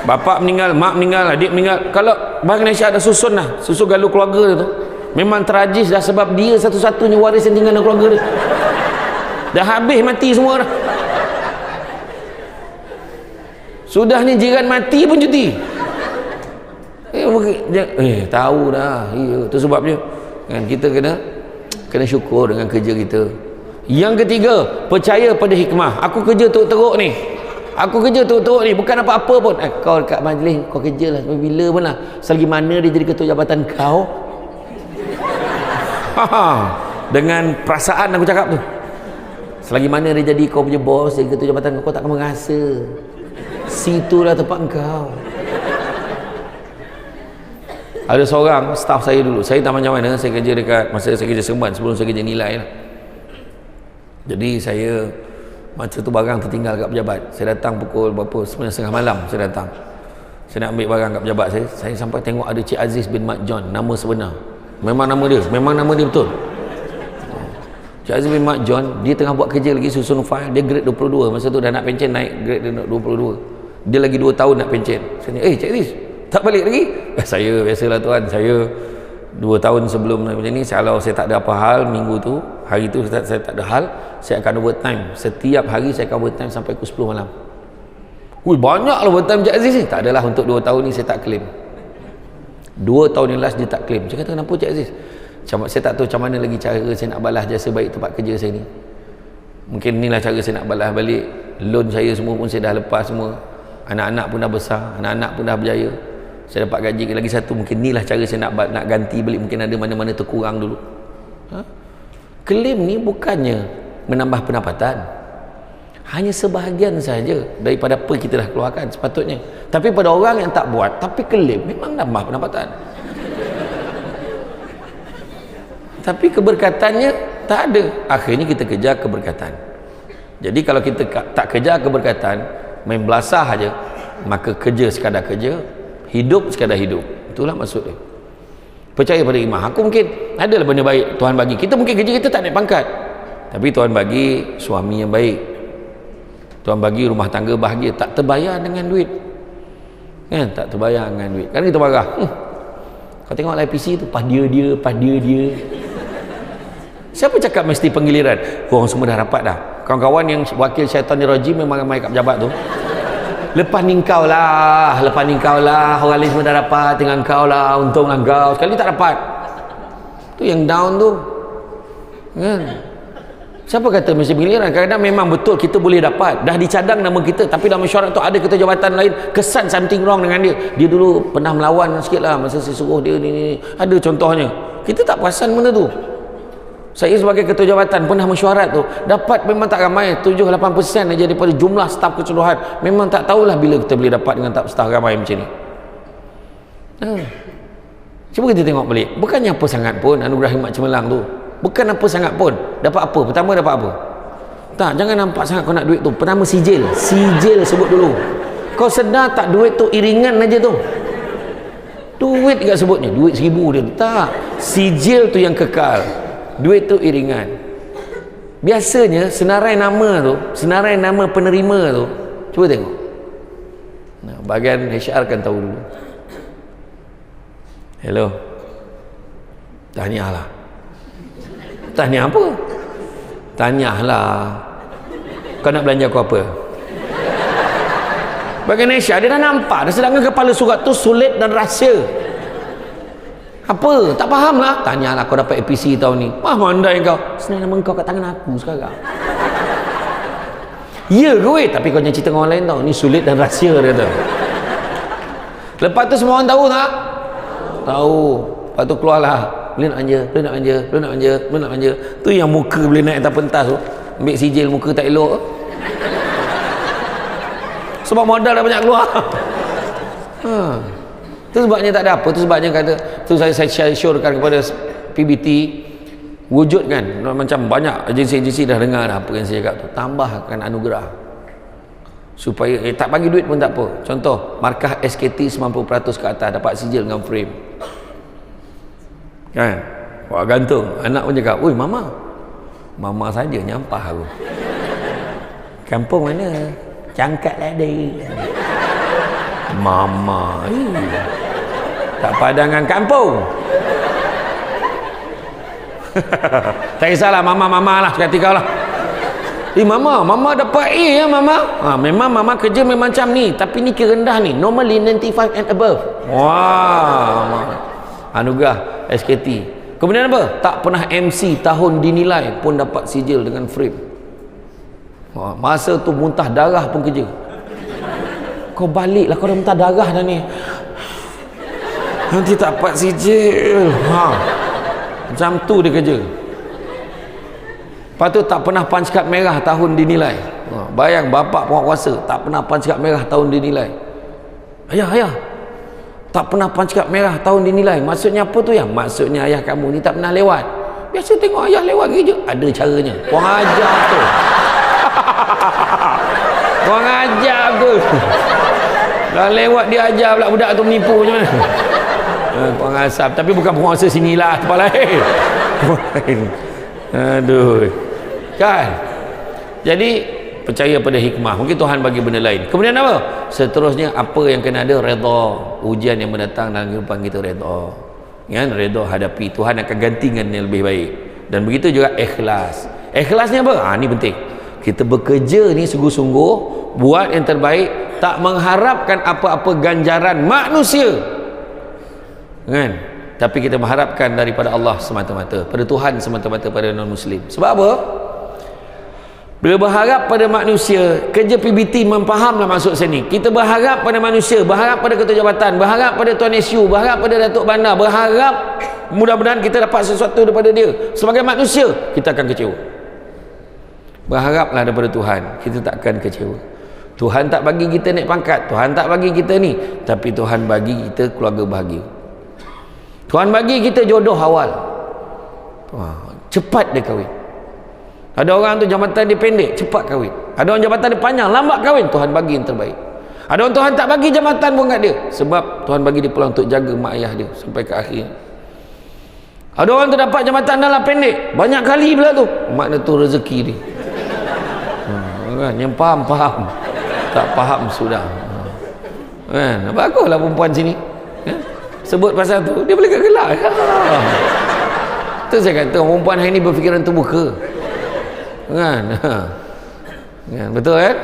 Bapa meninggal, mak meninggal, adik meninggal. Kalau bagi nasihat ada susun galuh keluarga dia tu, memang tragis dah, sebab dia satu-satunya waris yang tinggal dalam keluarga dia. Dah habis mati semua dah. Sudah ni jiran mati pun cuti. Tahu dah. Itu sebabnya kan kita kena syukur dengan kerja kita. Yang ketiga, percaya pada hikmah. Aku kerja teruk ni, bukan apa-apa pun. Kau dekat majlis kau kerja lah sampai bila pun lah, selagi mana dia jadi ketua jabatan kau. Dengan perasaan aku cakap tu, selagi mana dia jadi kau punya bos, jadi ketua jabatan kau tak akan merasa situlah tempat kau. Ada seorang staff saya dulu, saya tak macam mana, saya kerja dekat, masa saya kerja Seremban sebelum saya kerja Nilai lah. Jadi saya masa tu barang tertinggal kat pejabat, saya datang pukul berapa, 9:30 malam saya datang, saya nak ambil barang kat pejabat saya sampai tengok ada Cik Aziz bin Mat John, nama sebenar, memang nama dia betul. Cik Aziz bin Mat John, dia tengah buat kerja lagi, susun file, dia grade 22, masa tu dah nak pencen, naik grade dia 22, dia lagi 2 tahun nak pencen. Saya tanya, Cik Aziz tak balik lagi? Saya biasalah tuan, saya 2 tahun sebelum macam ni, kalau saya tak ada apa hal minggu tu, hari tu saya tak ada hal, saya akan overtime. Setiap hari saya akan overtime sampai pukul 10 malam. Banyaklah overtime Cik Aziz ni. Tak adalah, untuk 2 tahun ni saya tak claim. 2 tahun yang last dia tak claim. Saya kata, kenapa Cik Aziz? Saya tak tahu macam mana lagi cara saya nak balas jasa baik tempat kerja saya ni. Mungkin inilah cara saya nak balas balik. Loan saya semua pun saya dah lepas semua. Anak-anak pun dah besar, anak-anak pun dah berjaya. Saya dapat gaji lagi satu, mungkin inilah cara saya nak ganti balik, mungkin ada mana-mana terkurang dulu. Klaim ni bukannya menambah pendapatan, hanya sebahagian saja daripada apa kita dah keluarkan sepatutnya. Tapi pada orang yang tak buat tapi klaim, memang nambah pendapatan, tapi keberkatannya tak ada. Akhirnya kita kejar keberkatan. Jadi kalau kita tak kejar keberkatan, main belasah aja, maka kerja sekadar kerja, hidup sekadar hidup. Itulah maksud dia. Percaya pada hikmah. Aku mungkin adalah benda baik Tuhan bagi kita, mungkin kerja kita tak naik pangkat, tapi Tuhan bagi suami yang baik, Tuhan bagi rumah tangga bahagia, tak terbayar dengan duit kan, tak terbayar dengan duit. Kan kita marah, kau tengok live PC tu, pas dia siapa cakap mesti penggiliran? Korang semua dah rapat dah, kawan-kawan yang wakil syaitan rajim memang ramai kat pejabat tu. Lepas ni kau lah, orang lain semua dah dapat, tinggal kau lah, untung lah kau, sekali tak dapat. Tu yang down tu kan. Siapa kata mesti giliran? Kadang-kadang memang betul kita boleh dapat, dah dicadang nama kita, tapi dalam mesyuarat tu ada ketua jabatan lain, kesan something wrong dengan dia. Dia dulu pernah melawan sikit lah masa saya suruh dia ni. Ada contohnya, kita tak perasan benda tu. Saya sebagai ketua jabatan pernah mesyuarat tu, dapat memang tak ramai, 7-8% aja daripada jumlah staf keseluruhan. Memang tak tahulah bila kita boleh dapat dengan staf ramai macam ni. Cuba kita tengok balik, bukannya apa sangat pun anugerah Hikmat Cemerlang tu, bukan apa sangat pun. Dapat apa? Pertama dapat apa? Tak, jangan nampak sangat kau nak duit tu. Pertama sijil sebut dulu. Kau sedar tak duit tu iringan aja tu. Duit enggak sebutnya, duit 1,000 dia. Tak. Sijil tu yang kekal. Duit tu iringan. Biasanya senarai nama tu, senarai nama penerima tu, cuba tengok. Nah, bahagian HR kan tahu dulu. Hello. Tahniah lah. Tahniah apa? Tahniah lah. Kau nak belanja aku apa? Bahagian HR dia dah nampak dah, sedangkan kepala surat tu sulit dan rahsia. Apa? Tak faham lah. Tahniah lah, kau dapat APC tahun ni. Mandai kau. Sebenarnya nama kau kat tangan aku sekarang. Ya ke weh? Tapi kau jangan cerita dengan orang lain tau. Ni sulit dan rahsia dia kata. Lepas tu semua orang tahu tak? Tahu. Lepas tu keluarlah. Boleh nak manja, boleh nak manja, boleh nak manja, boleh nak manja. Tu yang muka boleh naik atas pentas tu. Ambil sijil muka tak elok. Sebab modal dah banyak keluar. Tu sebabnya tak ada apa. Tu sebabnya kata, tu saya syorkan kepada PBT, wujudkan macam banyak agensi-agensi dah dengar dah apa yang saya cakap tu. Tambahkan anugerah. Supaya tak bagi duit pun tak apa. Contoh, markah SKT 90% ke atas dapat sijil dengan frame. Kan? Wah, gantung. Anak pun cakap, "Oi, mama." Mama saja nyampah aku. Kampung mana? Cangkat lah dia. Mama. Tak padangan kampung. Tak kisahlah, mama lah cakap kau lah. Mama dapat A ya mama. Memang mama kerja memang macam ni, tapi ni kira rendah ni, normally 95 and above. Wah, anugerah SKT. Kemudian apa? Tak pernah MC tahun dinilai pun dapat sijil dengan frame. Masa tu muntah darah pun kerja. Kau baliklah, kau dah muntah darah dah ni, nanti tak dapat sijil. Macam tu dia kerja. Lepas tu tak pernah punch card merah tahun dinilai. Bayang bapak penguasa tak pernah punch card merah tahun dinilai. Ayah tak pernah punch card merah tahun dinilai. Maksudnya apa tu ya? Maksudnya ayah kamu ni tak pernah lewat. Biasa tengok ayah lewat kerja, ada caranya. Kurang ajar tu. Kurang ajar tu. Dah lewat dia ajar pula budak tu menipu macam mana. Kurang asap. Tapi bukan penguasa sinilah, tempat lain. Aduh. Kan? Jadi percaya pada hikmah. Mungkin Tuhan bagi benda lain. Kemudian apa? Seterusnya apa yang kena ada? Redha. Ujian yang mendatang dalam kehidupan kita, redha. Kan? Redha hadapi. Tuhan akan gantikan yang lebih baik. Dan begitu juga ikhlas. Ikhlasnya apa? Ni penting. Kita bekerja ni sungguh-sungguh, buat yang terbaik, tak mengharapkan apa-apa ganjaran manusia. Kan? Tapi kita mengharapkan daripada Allah semata-mata, pada Tuhan semata-mata, pada non-Muslim. Sebab apa? Bila berharap pada manusia, kerja PBT memfahamlah maksud saya ni. Kita berharap pada manusia, berharap pada ketua jabatan, berharap pada Tuan SU, berharap pada Datuk Bandar, berharap mudah-mudahan kita dapat sesuatu daripada dia. Sebagai manusia, kita akan kecewa. Berharaplah daripada Tuhan, kita tak akan kecewa. Tuhan tak bagi kita naik pangkat, Tuhan tak bagi kita ni, tapi Tuhan bagi kita keluarga bahagia. Tuhan bagi kita jodoh awal. Cepat dia kahwin. Ada orang tu jabatan dia pendek, cepat kahwin. Ada orang jabatan dia panjang, lambat kahwin. Tuhan bagi yang terbaik. Ada orang Tuhan tak bagi jabatan pun kat dia, sebab Tuhan bagi dia peluang untuk jaga mak ayah dia sampai ke akhir. Ada orang tu dapat jabatan dalam pendek, banyak kali pula tu, makna tu rezeki dia. Kan? Yang faham, tak faham sudah. Kan? Baguslah perempuan sini. Sebut pasal tu, dia boleh gelak. Tu saya kata, perempuan hari ni berfikiran terbuka. Kan? Kan? Betul kan?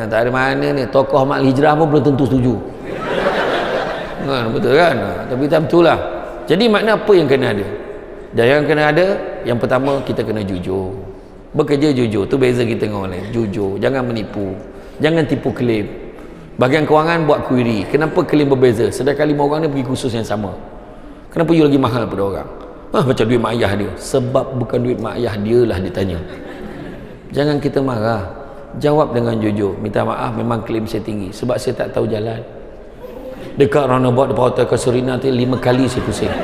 Tak ada mana ni, tokoh Ahmad Hijrah pun belum tentu setuju. Kan? Betul kan? Tapi tak betul lah. Jadi makna apa yang kena ada? Dan yang kena ada, yang pertama kita kena jujur. Bekerja jujur, tu beza kita dengan orang lain. Jujur, jangan menipu, jangan tipu klaim. Bahagian kewangan buat query, kenapa klaim berbeza sedangkan 5 orang ni pergi kursus yang sama? Kenapa you lagi mahal pada orang? Macam duit mak ayah dia. Sebab bukan duit mak ayah dia lah ditanya. Jangan kita marah, jawab dengan jujur. Minta maaf, memang klaim saya tinggi sebab saya tak tahu jalan. Dekat roundabout depan hotel Kasurina tu 5 kali saya pusing.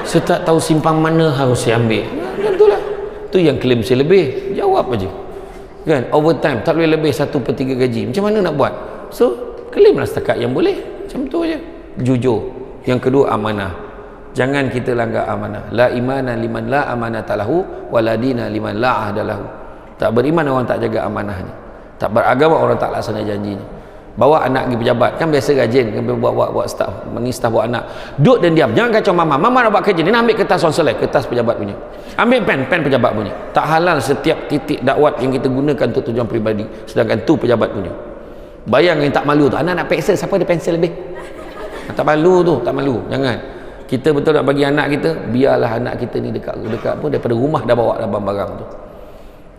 Saya tak tahu simpang mana harus saya ambil. Macam tu lah. Tu yang klaim saya lebih. Jawab aja. Kan? Overtime tak boleh lebih 1/3 gaji. Macam mana nak buat? So, klaimlah setakat yang boleh. Macam tu aja. Jujur. Yang kedua, amanah. Jangan kita langgar amanah. La imana liman la amanata lahu wala dina liman la ahda lahu. Tak beriman orang tak jaga amanahnya. Tak beragama orang tak laksana janjinya. Bawa anak pergi pejabat, kan biasa rajin buat staff, bagi staff buat anak. Duduk dan diam, jangan kacau mama. Mama nak buat kerja ni, nak ambil kertas konselor, kertas pejabat punya. Ambil pen pejabat punya. Tak halal setiap titik dakwat yang kita gunakan untuk tujuan peribadi, sedangkan tu pejabat punya. Bayang yang tak malu tu, anak nak pensel, siapa ada pensel lebih? Tak malu tu, tak malu. Jangan. Kita betul nak bagi anak kita, biarlah anak kita ni dekat pun daripada rumah dah bawa dah barang tu.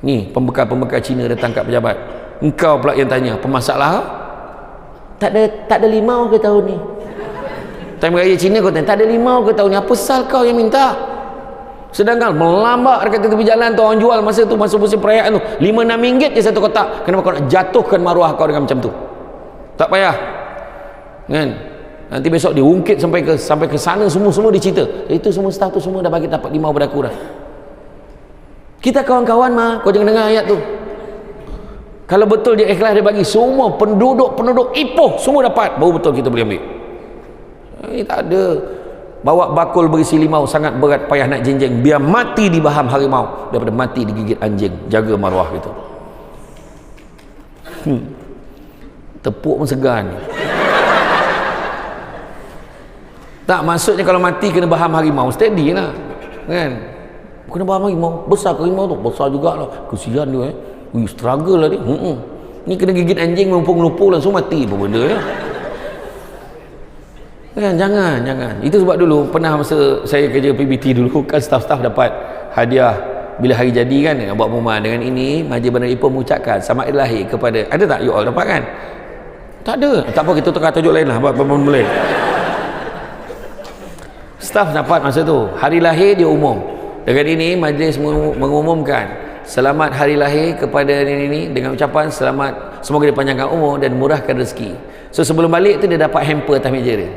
Ni pembekal Cina datang kat pejabat. Engkau pula yang tanya, pemasalah? Tak ada limau ke tahun ni? Time raya Cina kau tanya, tak ada limau ke tahun ni? Apa sal kau yang minta? Sedangkan melambak dekat tepi jalan tu orang jual masa musim perayaan tu RM5-6 je satu kotak. Kenapa kau nak jatuhkan maruah kau dengan macam tu? Tak payah. Kan? Nanti besok diungkit sampai ke sana, semua dicerita. Itu semua staff tu semua dah bagi dapat limau pada kurang. Kita kawan-kawan mah, kau jangan dengar ayat tu. Kalau betul dia ikhlas, dia bagi semua penduduk Ipoh semua dapat, baru betul kita boleh ambil. Ini tak ada. Bawa bakul berisi limau sangat berat, payah nak jenjeng, biar mati dibaham harimau daripada mati digigit anjing. Jaga maruah gitu. Tepuk pun segan. Tak, maksudnya kalau mati kena baham harimau, steady lah. Kan? Kena baham harimau. Besar ke harimau tu? Besar jugalah. Kesian dia struggle lah dia. Ni kena gigit anjing melumpur langsung mati apa benda ya. Kan, jangan. Itu sebab dulu pernah masa saya kerja PBT dulu kan, staff-staff dapat hadiah bila hari jadi kan, nak buat pengumuman dengan ini Majlis Bandar Ipoh mengucapkan selamat hari lahir kepada, ada tak you all dapat kan? Tak ada. Tak apa, kita tukar tajuk lain lah, boleh. Staff dapat masa tu hari lahir dia umum. Dengan ini majlis mengumumkan selamat hari lahir kepada ini dengan ucapan selamat, semoga dipanjangkan umur dan murahkan rezeki. So sebelum balik tu dia dapat hamper atas meja dia.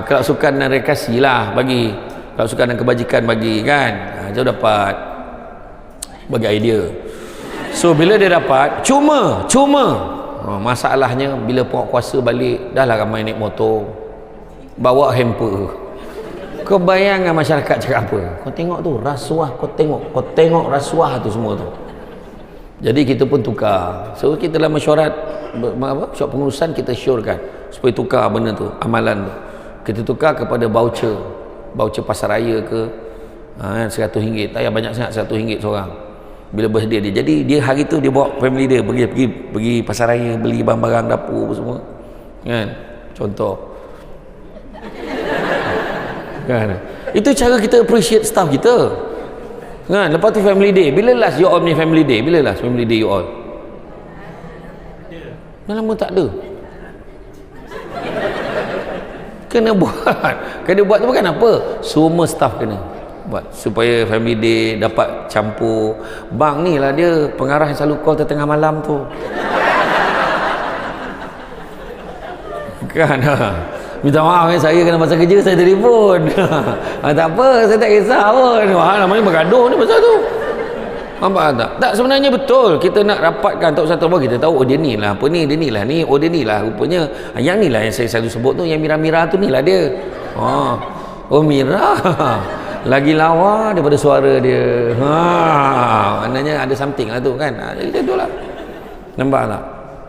Kelaksukan dan rekasi lah bagi, kelaksukan dan kebajikan bagi kan. Dia dapat bagi idea. So bila dia dapat cuma masalahnya bila puak kuasa balik dah lah ramai naik motor bawa hamper. Kau bayangkan masyarakat cakap apa? Kau tengok tu rasuah, kau tengok rasuah tu semua tu. Jadi kita pun tukar. So kita dalam mesyuarat mesyuarat pengurusan kita syorkan supaya tukar benda tu, amalan tu. Kita tukar kepada voucher pasaraya ke RM100. Tak payah banyak sangat, RM100 seorang. Bila birthday dia. Jadi dia hari tu dia bawa family dia pergi pasaraya beli barang-barang dapur semua. Kan? Contoh. Kan? Itu cara kita appreciate staff kita. Kan? Lepas tu family day. Bila last you all punya family day? Bila last family day you all? Dah lama tak ada. Kena buat tu bukan apa, semua staff kena buat supaya family day dapat campur. Bang ni lah dia pengarah yang selalu call tengah malam tu. Kan? Minta maaf saya kena masa kerja saya telefon. Tak apa, saya tak kisah pun. Namanya bergaduh ni pasal tu. Nampak tak? Tak, sebenarnya betul. Kita nak rapatkan tak usah tahu, kita tahu dia ni lah, apa ni, dia ni lah ni, dia ni lah rupanya. Yang ni lah yang saya selalu sebut tu, yang Mira-Mira tu ni lah dia. Oh Mira. Lagi lawa daripada suara dia. Maknanya ada something lah tu kan. Jadi tu lah. Nampak tak?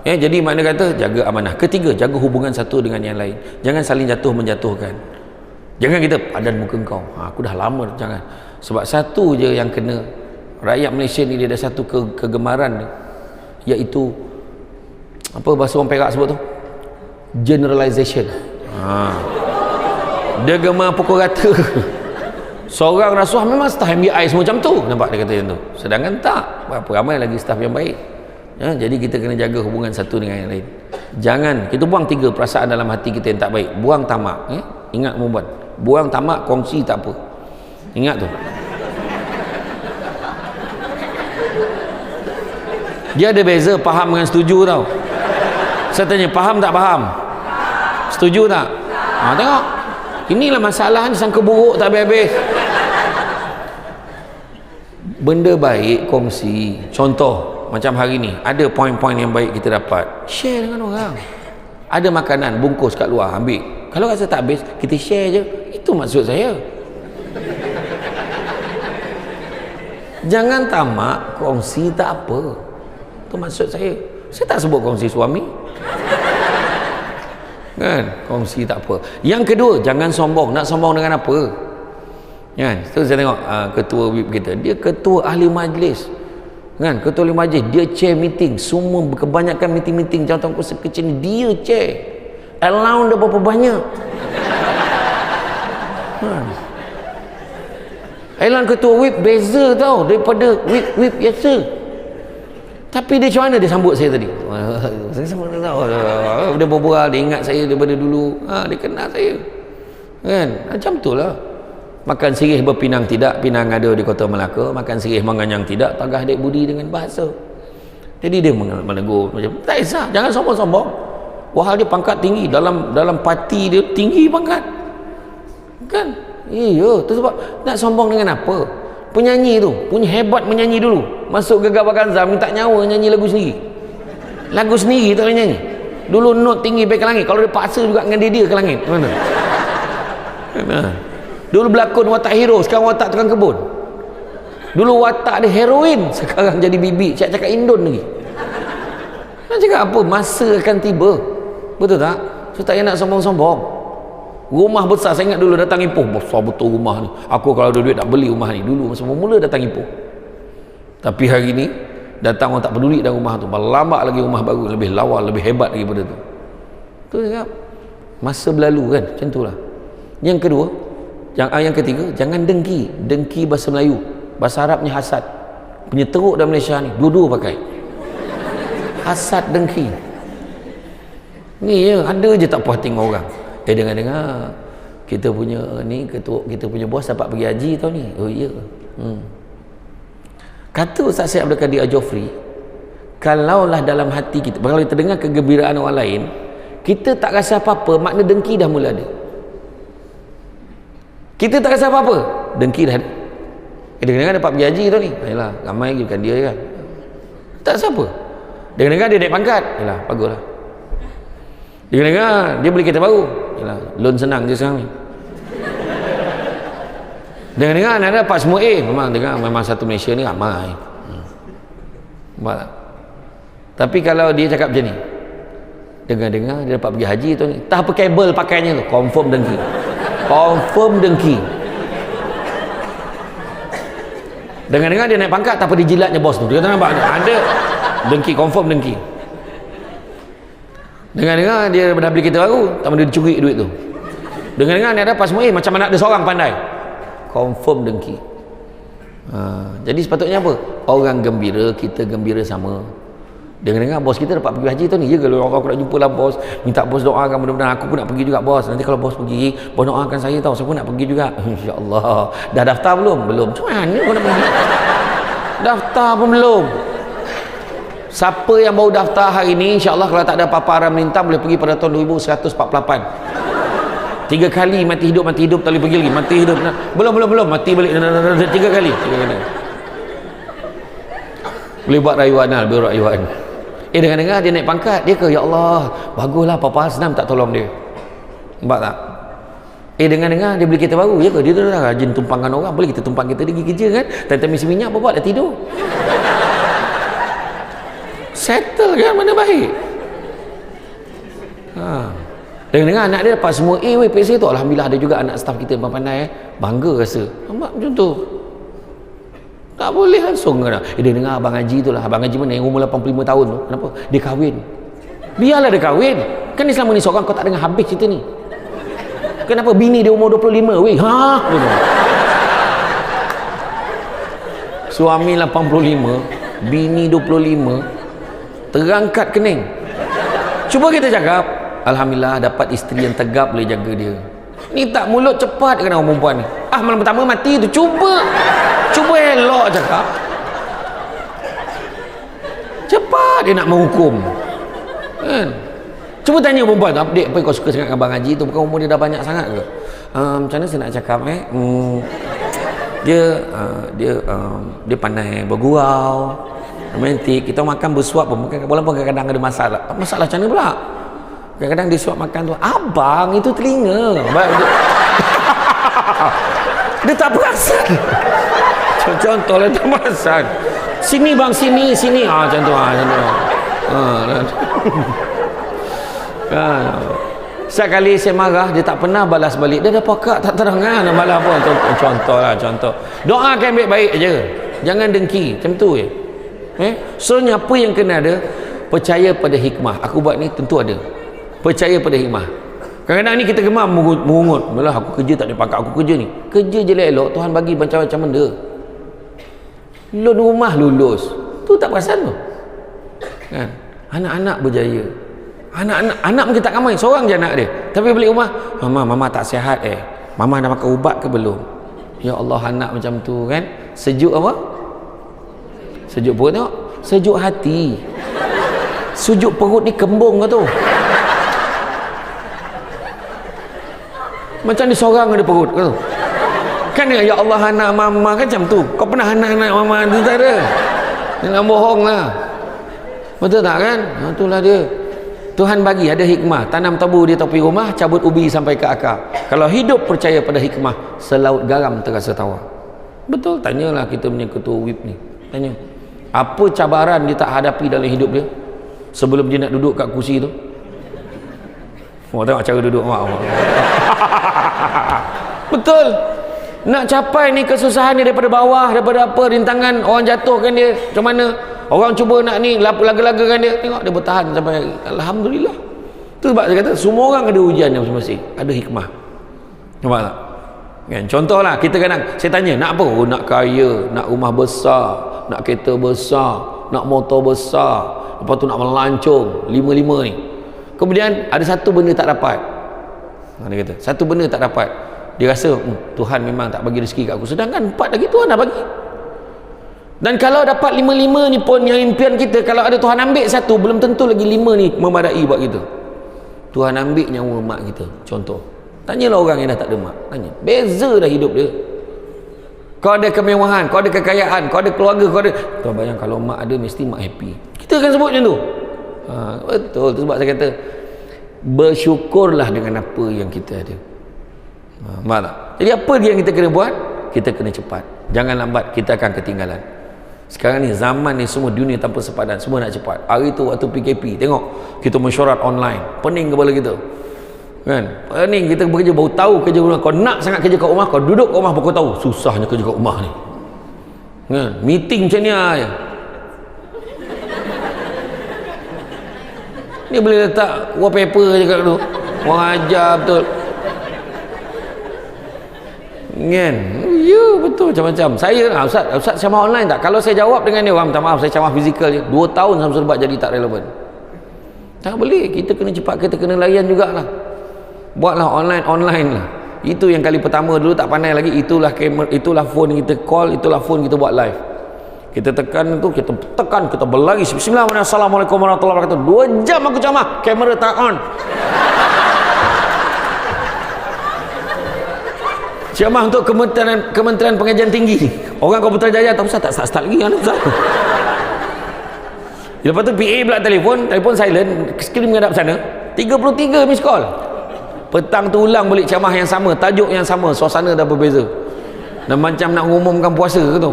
Jadi makna kata jaga amanah. Ketiga, jaga hubungan satu dengan yang lain. Jangan saling jatuh menjatuhkan. Jangan kita padan muka kau. Aku dah lama jangan. Sebab satu je yang kena. Rakyat Malaysia ni dia ada satu kegemaran dia, iaitu apa bahasa orang Perak sebut tu? Generalization. Dia gemar pukul rata. Seorang rasuah memang staff MBI semua macam tu. Nampak dia kata macam tu. Sedangkan tak. Berapa ramai lagi staff yang baik. Jadi kita kena jaga hubungan satu dengan yang lain. Jangan kita buang 3 perasaan dalam hati kita yang tak baik. Buang tamak. Ingat membuat. Buang tamak, kongsi tak apa. Ingat tu. Dia ada beza faham dengan setuju tau. Saya tanya, faham tak faham? Setuju tak? Tengok. Inilah masalahnya, sangka buruk tak habis-habis. Benda baik kongsi. Contoh macam hari ni ada poin-poin yang baik kita dapat, share dengan orang. Ada makanan bungkus kat luar, ambil Kalau rasa tak habis, kita share je. Itu maksud saya. Jangan tamak, kongsi tak apa. Itu maksud saya. Saya tak sebut kongsi suami. Kan? Kongsi tak apa. Yang kedua, jangan sombong. Nak sombong dengan apa? Kan? Tu saya tengok ketua WIP kita. Dia ketua ahli majlis. Kan? Ketua ahli majlis. Dia chair meeting. Semua kebanyakan meeting-meeting jawatan kuasa kecil ni dia chair. Allowance dia berapa banyak? Elan ketua WIP beza tau daripada WIP biasa. Tapi dia macam mana dia sambut saya tadi? Saya sambut dia tahu. Dia berbual, dia ingat saya daripada dulu. Dia kenal saya. Kan? Macam tu lah. Makan sirih berpinang tidak, pinang ada di Kota Melaka. Makan sirih menganyang tidak, tagah dek budi dengan bahasa. Jadi dia menegur macam, tak kisah, jangan sombong-sombong. Wahal dia pangkat tinggi, dalam parti dia tinggi pangkat. Kan? Iya, tu sebab nak sombong dengan apa? Penyanyi tu punya hebat menyanyi dulu, masuk Gegar Vaganza minta nyawa nyanyi lagu sendiri. Lagu sendiri tak boleh nyanyi. Dulu not tinggi baik ke langit, kalau dia paksa juga dengan dia ke langit. Mana? Dulu berlakon watak hero, sekarang watak tukang kebun. Dulu watak dia heroin, sekarang jadi bibi cakap Indon lagi. Nak cakap apa? Masa akan tiba. Betul tak? So tak payah nak sombong-sombong. Rumah besar, saya ingat dulu datang Ipoh, besar betul rumah ni. Aku kalau ada duit nak beli rumah ni. Dulu masa mula datang Ipoh. Tapi hari ni datang orang tak peduli dah rumah tu. Berlambak lagi rumah baru, lebih lawa, lebih hebat daripada tu. Tu cakap masa berlalu kan, macam itulah. Yang kedua, yang ketiga, jangan dengki. Dengki bahasa Melayu, bahasa Arabnya hasad. Punya teruk dalam Malaysia ni, dua-dua pakai. Hasad, dengki. Ni ya, ada je tak puas tengok orang. Dengar-dengar kita punya ni ketua, kita punya bos dapat pergi haji tau ni. Oh iya. Kata Ustaz Syed Abdul Kadir Al-Jofri, kalaulah dalam hati kita, kalau kita dengar kegembiraan orang lain, kita tak rasa apa-apa, makna dengki dah mula ada. Kita tak rasa apa-apa, dengki dah ada. Dengar-dengar dapat pergi haji tau ni. Yalah, ramai lagi bukan dia kan. Tak rasa apa. Dengar-dengar dia naik pangkat. Yalah, baguslah. Dengar-dengar dia beli kereta baru. Yalah, loan senang je sekarang ni. Dengar-dengar ada dapat semua memang satu Malaysia ni ramai. Nampak tak? Tapi kalau dia cakap macam ni, dengar-dengar dia dapat pergi haji tu ni, tak apa kabel pakainya tu, confirm dengki. Confirm dengki. Dengar-dengar dia naik pangkat, tak apa dijilatnya bos tu. Dia kata nampak ada dengki, confirm dengki. Dengar-dengar dia dah beli kereta baru, tak mana dia curi duit tu. Dengar-dengar dia dapat semua macam anak dia seorang pandai. Confirm dengki. Jadi sepatutnya apa? Orang gembira, kita gembira sama. Dengar-dengar bos kita dapat pergi haji tu ni. Ya, kalau aku nak jumpa lah bos, minta bos doakan mudah-mudahan aku pun nak pergi juga bos. Nanti kalau bos pergi, bos doakan saya tahu, saya pun nak pergi juga. InsyaAllah. Dah daftar belum? Belum. Macam mana kau nak pergi? Daftar pun belum. Siapa yang baru daftar hari ni, insyaAllah kalau tak ada apa-apa haram melintang, boleh pergi pada tahun 2148. 3 kali mati hidup tak boleh pergi lagi. Mati hidup belum mati balik 3 kali. Boleh buat rayuan lah, boleh buat rayuan. Dengar-dengar dia naik pangkat, dia ke ya Allah baguslah Papa Hasnam tak tolong dia. Nampak tak? Dengar-dengar dia beli kereta baru, ya ke? Dia dah rajin tumpangkan orang. Boleh kita tumpang kita pergi kerja kan, time-time isi minyak apa buat, dah tidur. Settle kan, mana baik. Dengar anak dia dapat semua WPC tu, alhamdulillah. Ada juga anak staff kita yang pandai, bangga rasa. Nampak macam tu. Tak boleh langsung kan. Dia dengar Abang Haji tu lah. Abang Haji mana yang umur 85 tahun tu, kenapa? Dia kahwin. Biarlah dia kahwin. Kan ni selama ni seorang kau tak dengar habis cerita ni. Kenapa bini dia umur 25 weh? Suami 85, bini 25, terangkat kening. Cuba kita cakap, alhamdulillah dapat isteri yang tegap boleh jaga dia. Ni tak mulut cepat kena orang perempuan ni. Malam pertama mati tu. Cuba elok cakap. Cepat dia nak menghukum. Kan? Cuba tanya perempuan tu, update apa kau suka sangat dengan Abang Haji tu, bukan umur dia dah banyak sangat ke? Macam mana saya nak cakap dia pandai bergurau, romantik. Kita makan bersuap pun, bukan kadang-kadang ada masalah. Masalah macam mana pula? Kadang-kadang dia suap makan tu, abang itu telinga. Dia tak perasan. Contoh lah tak perasan. Sini bang, sini. Macam tu. Sekali saya marah, dia tak pernah balas balik. Dia dah pakak tak terangan nak balas apa. Contoh. Doakan baik-baik je. Jangan dengki. Macam tu je. Soalnya apa yang kena ada? Percaya pada hikmah. Aku buat ni tentu ada. Percaya pada hikmah. Kadang-kadang ni kita gemar mengungut. Malah aku kerja tak ada pakat, aku kerja ni. Kerja je elok, Tuhan bagi macam-macam benda. Lulus rumah lulus. Tu tak perasan tu. Kan? Anak-anak berjaya. Anak mungkin tak ramai, seorang je anak dia. Tapi balik rumah, mama tak sihat Mama dah makan ubat ke belum? Ya Allah, anak macam tu kan. Sejuk apa? Sejuk perut tengok. Sejuk hati. Sejuk perut ni kembung ke tu? Macam ni seorang ada perut ke tu? Kan ya Allah, anak mama kan macam tu. Kau pernah anak mama tu tak ada? Jangan bohong lah. Betul tak kan? Itulah dia. Tuhan bagi ada hikmah. Tanam tabu di tepi rumah, cabut ubi sampai ke akar. Kalau hidup percaya pada hikmah, selaut garam terasa tawar. Betul? Tanyalah kita punya ketua WIP ni. Tanya. Apa cabaran dia tak hadapi dalam hidup dia sebelum dia nak duduk kat kursi tu? Tengok cara duduk mak. Betul. Nak capai ni kesusahan ni daripada bawah, daripada apa, rintangan, orang jatuhkan dia macam mana, orang cuba nak ni laga-lagakan dia, tengok dia bertahan sampai alhamdulillah. Tu sebab saya kata semua orang ada ujian yang masing-masing, ada hikmah. Nampak tak? Kan? Contohlah kita kadang saya tanya nak apa? Nak kaya, nak rumah besar, nak kereta besar, nak motor besar, lepas tu nak melancong 5 ni. Kemudian ada satu benda tak dapat. Dia kata satu benda tak dapat. Dia rasa Tuhan memang tak bagi rezeki kat aku, sedangkan 4 lagi Tuhan dah bagi. Dan kalau dapat 5 ni pun yang impian kita, kalau ada Tuhan ambil satu, belum tentu lagi 5 ni memadai buat kita. Tuhan ambil nyawa mak kita, contoh. Tanyalah orang yang dah tak ada mak, tanya, beza dah hidup dia. Kau ada kemewahan, kau ada kekayaan, kau ada keluarga, kau ada, kau bayang kalau mak ada, mesti mak happy. Kita akan sebut macam tu. Betul. Tu sebab saya kata bersyukurlah dengan apa yang kita ada. Faham tak? Jadi apa yang kita kena buat? Kita kena cepat, jangan lambat, kita akan ketinggalan. Sekarang ni zaman ni semua dunia tanpa sepadan, semua nak cepat. Hari tu waktu PKP, tengok kita mesyuarat online, pening kepala kita kan, pening. Kita bekerja baru tahu kerja rumah. Kau nak sangat kerja kat rumah, kau duduk kat rumah baru tahu susahnya kerja kat rumah ni kan. Meeting macam ni aja. Ni boleh letak wallpaper je kat tu, orang ajar betul kan. Ya betul, macam-macam. Saya Ustaz ceramah online tak? Kalau saya jawab dengan dia, minta maaf saya ceramah fizikal je 2 tahun sama serbat jadi tak relevan. Tak boleh, kita kena cepat, kita kena layan jugalah. Buatlah online lah. Itu yang kali pertama dulu tak pandai lagi. Itulah kamera, itulah phone kita call, itulah phone kita buat live. Kita tekan tu, kita berlari. Bismillahirrahmanirrahim, Assalamualaikum warahmatullahi wabarakatuh. 2 jam aku ceramah, kamera tak on. Ceramah untuk Kementerian Pengajian Tinggi. Orang Komputer Jaya tak usah, tak start lagi kan Ustaz. Lepas tu PA pula telefon silent, skrin menghadap sana. 33 miss call. Petang tu ulang balik ceramah yang sama, tajuk yang sama, suasana dah berbeza. Dan macam nak mengumumkan puasa ke tu.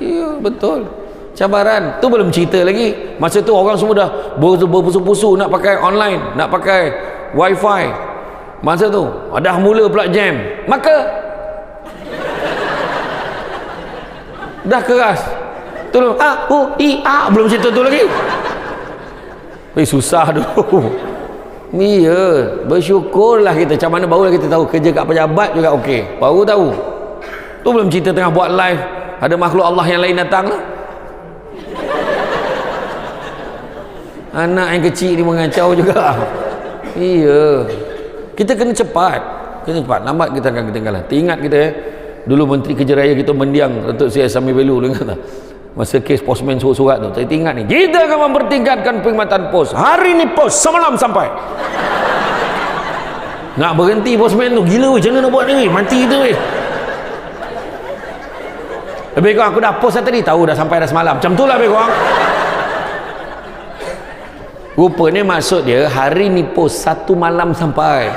Ya betul. Cabaran tu belum cerita lagi. Masa tu orang semua dah berpusu-pusu nak pakai online, nak pakai wifi. Masa tu dah mula pula jam, maka dah keras tu belum cerita tu lagi. Susah dulu. Ya, bersyukurlah kita. Macam mana barulah kita tahu kerja kat pejabat juga okey. Baru tahu. Tu belum cerita tengah buat live ada makhluk Allah yang lain datang lah. Anak yang kecil ni mengacau juga. Iya. Kita kena cepat. Lambat kita akan ketinggalan. Ingat kita dulu Menteri Kerja Raya kita mendiang Datuk Seri Sami Belu, ingat tak? Masa kes postman surat tu, saya ingat ni, kita akan mempertingkatkan perkhidmatan pos. Hari ni pos semalam sampai. Nak berhenti postman tu, gila weh, macam mana nak buat ni weh, mati tu weh. Lebih kurang aku dah post tadi, tahu dah sampai dah semalam. Macam tu lah lebih kurang. Rupanya maksud dia hari ni post 1 malam sampai.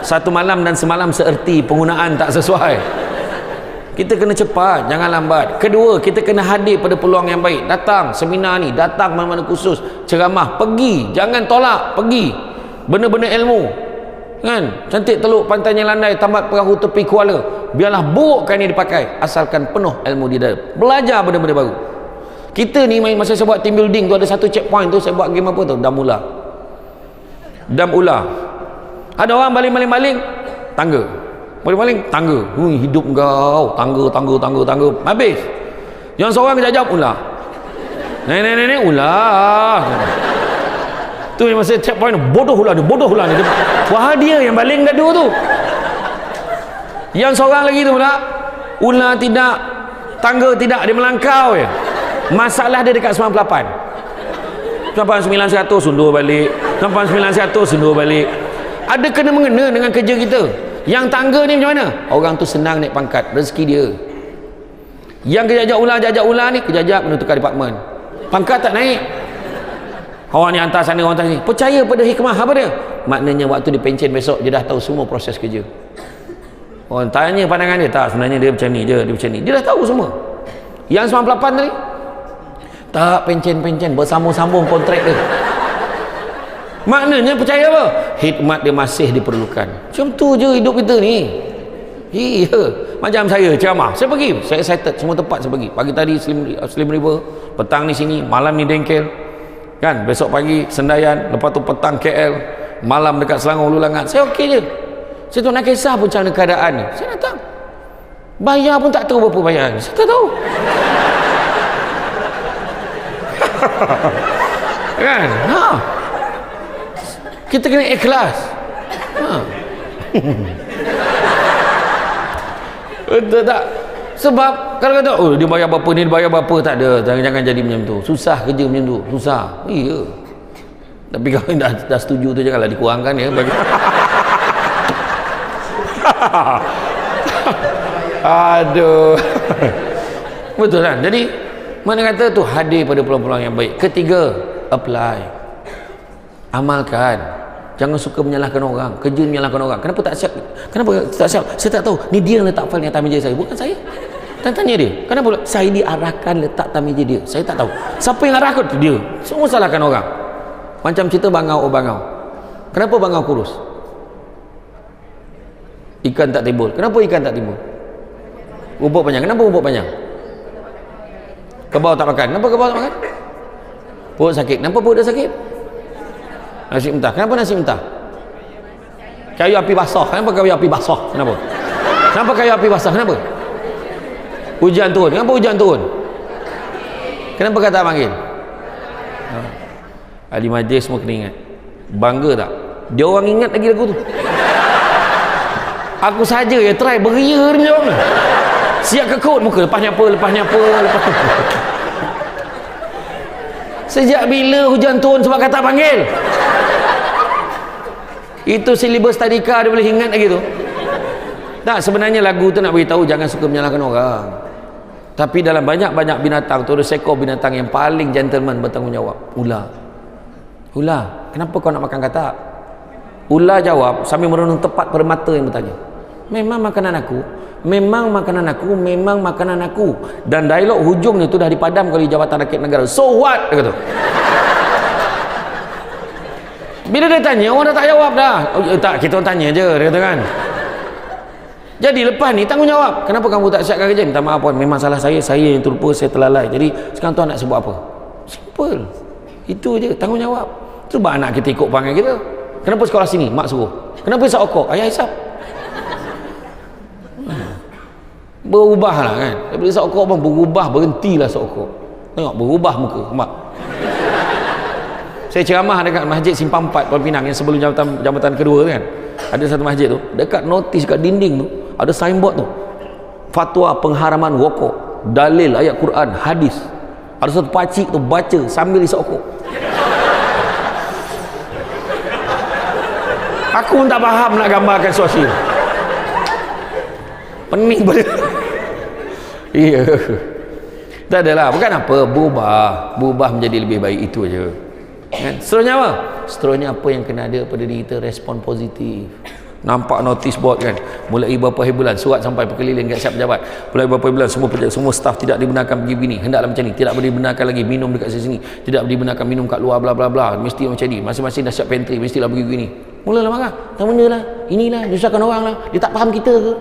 1 malam dan semalam seerti, penggunaan tak sesuai. Kita kena cepat, jangan lambat. Kedua, kita kena hadir pada peluang yang baik. Datang seminar ni, datang mana-mana khusus, ceramah, pergi, jangan tolak, pergi. Benda-benda ilmu. Kan? Cantik Teluk, pantainya landai, tamat perahu tepi Kuala. Biarlah burukkan ini dipakai, asalkan penuh ilmu di dalam. Belajar benda-benda baru. Kita ni masa saya buat team building tu, ada satu checkpoint tu, saya buat game apa tu? Dam ular. Dam ular. Ada orang baling-baling tangga. Baling-baling tangga. Hidup kau, tangga. Habis. Yang seorang jajak ular. Nenek ular. Tu yang masa checkpoint, bodoh ular ni. Wah, dia yang baling gaduh tu. Yang seorang lagi tu pula, ular tidak, tangga tidak, dia melangkau je. Masalah dia dekat 98. 99 100 sundur balik. 99 100 sundur balik. Ada kena mengena dengan kerja kita. Yang tangga ni macam mana? Orang tu senang naik pangkat, rezeki dia. Yang kejajak ular ni, kejajak kena tukar departmen. Pangkat tak naik. Orang ni hantar sana, orang hantar sini. Percaya pada hikmah apa dia? Maknanya waktu dia pencen besok, dia dah tahu semua proses kerja. Orang tanya pandangan dia, tak, sebenarnya dia macam ni je, dia macam ni. Dia dah tahu semua. Yang 98 tadi, tak, pencen, bersambung-sambung kontrak dia. Maknanya percaya apa? Hikmat dia masih diperlukan. Macam tu je hidup kita ni. Iya. Macam saya ceramah, saya pergi, saya excited, semua tempat saya pergi. Pagi tadi Slim River, petang ni sini, malam ni Dengkel, kan, besok pagi Sendayan, lepas tu petang KL, malam dekat Selangor Hulu Langat. Saya okey je. Saya tu nak kisah pun macam mana keadaan ni, saya datang. Bayar pun tak tahu berapa bayar, saya tak tahu. Kan? Kita kena ikhlas. Betul tak? Sebab kalau kata, oh dia bayar berapa ni, dia bayar berapa, tak ada. Jangan jadi macam tu. Susah kerja macam tu. Susah. Iya. Tapi kalau dah setuju tu, janganlah dikurangkan ya. Bagi aduh. Betul kan? Jadi mana kata tu hadir pada peluang-peluang yang baik. Ketiga, apply. Amalkan. Jangan suka menyalahkan orang, kerja menyalahkan orang. Kenapa tak siap? Saya tak tahu. Ni dia yang letak file ni atas meja saya, bukan saya. Tanya dia. Kenapa? Saya diarahkan letak atas meja dia. Saya tak tahu. Siapa yang arahkan? Dia. Semua salahkan orang. Macam cerita bangau. Kenapa bangau kurus? Ikan tak timbul. Kenapa ikan tak timbul? Rumput panjang. Kenapa rumput panjang? Kebau tak makan. Kenapa kebau tak makan? Perut sakit. Kenapa perut dia sakit? Nasi mentah. Kenapa nasi mentah? Kayu api basah. Kenapa kayu api basah? Kenapa? Kenapa kayu api basah? Kenapa? Hujan turun. Kenapa hujan turun? Kenapa kata panggil? Ahli majlis semua kena ingat. Bangga tak? Dia orang ingat lagi lagu tu. Aku saja ya try beria dia jawab. Siap kekut muka. Lepasnya apa. Sejak bila hujan turun sebab kata panggil? Itu silibus tadika dia boleh ingat lagi tu. Tak, sebenarnya lagu tu nak beritahu jangan suka menyalahkan orang. Tapi dalam banyak-banyak binatang tu ada seekor binatang yang paling gentleman bertanggungjawab. Ular, kenapa kau nak makan katak? Ular jawab sambil merenung tepat pada mata yang bertanya. Memang makanan aku. Dan dialog hujungnya tu dah dipadam oleh Jabatan Rakyat Negara. So what? Dia kata. Bila dia tanya, orang dah tak jawab dah. Oh, tak, kita orang tanya je, dia kata kan. Jadi lepas ni tanggungjawab. Kenapa kamu tak siapkan kerja? Minta maaf puan, memang salah saya yang terlupa, saya terlalai. Jadi sekarang tuan nak sebut apa? Simple. Itu je, tanggungjawab. Cuba anak kita ikut panggil kita. Kenapa sekolah sini? Mak suruh. Kenapa hisap okok? Ayah hisap. Berubah lah kan. Daripada hisap okok pun berubah, berhentilah hisap okok. Tengok, berubah muka. Nampak? Saya ceramah dekat Masjid Simpang 4 Pulau Pinang yang sebelum jambatan kedua kan. Ada satu masjid tu, dekat notis kat dinding tu, ada signboard tu. Fatwa pengharaman rokok, dalil ayat Quran, hadis. Ada satu pakcik tu baca sambil hisap okok. Aku pun tak faham nak gambarkan sosial. Pening pada. Iya. Tak adalah, bukan apa, berubah menjadi lebih baik, itu aja. kan? Seterusnya apa? Seterusnya apa yang kena ada pada diri kita, respon positif. Nampak notice board kan, mulai beberapa hari bulan surat sampai berkeliling kat siap pejabat, mulai beberapa hari bulan semua staf tidak dibenarkan pergi begini, hendaklah macam ni, tidak boleh dibenarkan lagi minum dekat sini, tidak boleh dibenarkan minum kat luar, bla bla bla, mesti macam ni, masing-masing dah siap pantry, mestilah pergi begini. Mulalah marah, tak benda lah, inilah susahkan orang lah, dia tak faham kita ke?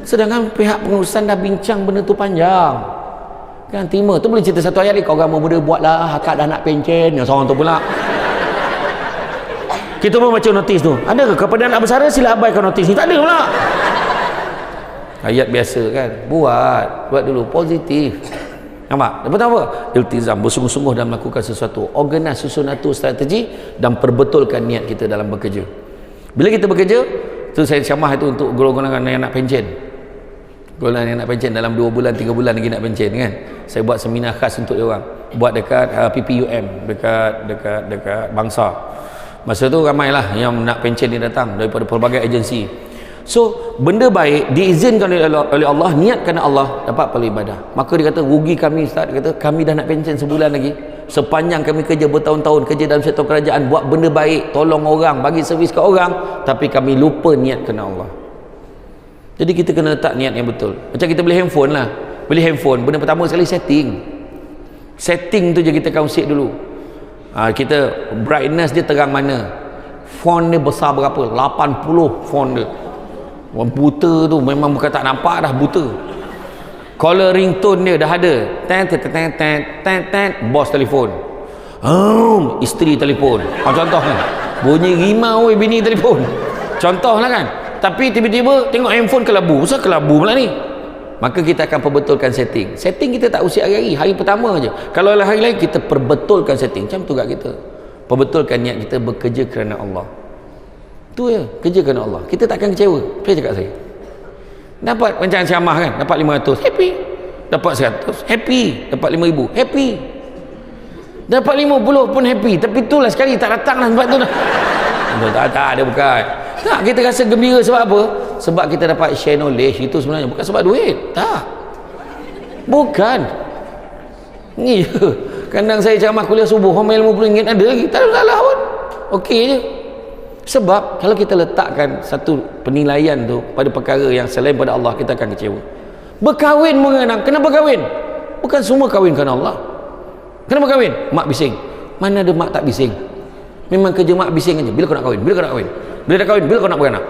Sedangkan pihak pengurusan dah bincang benda tu panjang kan, terima tu boleh cerita satu ayat ni, kau agama muda buatlah, akak dah nak pencen, yang seorang tu pula kita pun baca notis tu, ada ke kepada anak bersara sila abaikan notis ni, tak ada pula. Ayat biasa kan, buat dulu positif, nampak? Lepas tu apa? Iltizam, bersungguh-sungguh dalam melakukan sesuatu, organize, susun atur strategi dan perbetulkan niat kita dalam bekerja. Bila kita bekerja tu, saya camah itu untuk golongan yang nak pencen, golongan yang nak pencen dalam 2 bulan 3 bulan lagi nak pencen kan, saya buat seminar khas untuk dia orang, buat dekat PPUM, dekat Bangsa. Masa tu ramailah yang nak pencen dia datang daripada pelbagai agensi. So benda baik diizinkan oleh Allah, niat kerana Allah, dapat pahala ibadah. Maka dia kata rugi kami Ustaz, dia kata kami dah nak pencen sebulan lagi, sepanjang kami kerja bertahun-tahun, kerja dalam sektor kerajaan, buat benda baik, tolong orang, bagi servis ke orang, tapi kami lupa niat kerana Allah. Jadi kita kena letak niat yang betul. Macam kita beli handphone lah, beli handphone, benda pertama sekali setting tu je kita konsep dulu. Kita brightness dia terang mana, font dia besar berapa, 80 font dia, orang buta tu memang bukan tak nampak dah, buta. Caller ringtone dia dah ada, bos telefon, isteri telefon, contoh kan, bunyi rimau bini telefon, contoh lah kan. Tapi tiba-tiba tengok handphone kelabu, usah kelabu pula ni. Maka kita akan perbetulkan setting kita tak usik hari-hari, hari pertama je. Kalau hari lain kita perbetulkan setting, macam tu kat kita, perbetulkan niat kita bekerja kerana Allah. Tu ya, kerja kerana Allah, kita takkan kecewa. Saya cakap saya dapat macam ceramah kan, dapat 500 happy, dapat 100 happy, dapat 5,000 happy, dapat 50 pun happy. Tapi itulah sekali tak datang lah sebab tu dah. Tak ada, bukan. Tak, kita rasa gembira sebab apa? Sebab kita dapat share knowledge itu sebenarnya, bukan sebab duit. Tak, bukan ni je. Kadang saya ceramah kuliah subuh, homer RM50 ada lagi, tak ada salah pun, okey je. Sebab kalau kita letakkan satu penilaian tu pada perkara yang selain pada Allah, kita akan kecewa. Berkahwin mengenang, kenapa kahwin? Bukan semua kahwin kerana Allah. Kenapa kahwin? Mak bising. Mana ada mak tak bising? Memang kerja mak bising aja. Bila kau nak kahwin? Bila kau nak kahwin? Bila dah kahwin? Bila kau nak beranak?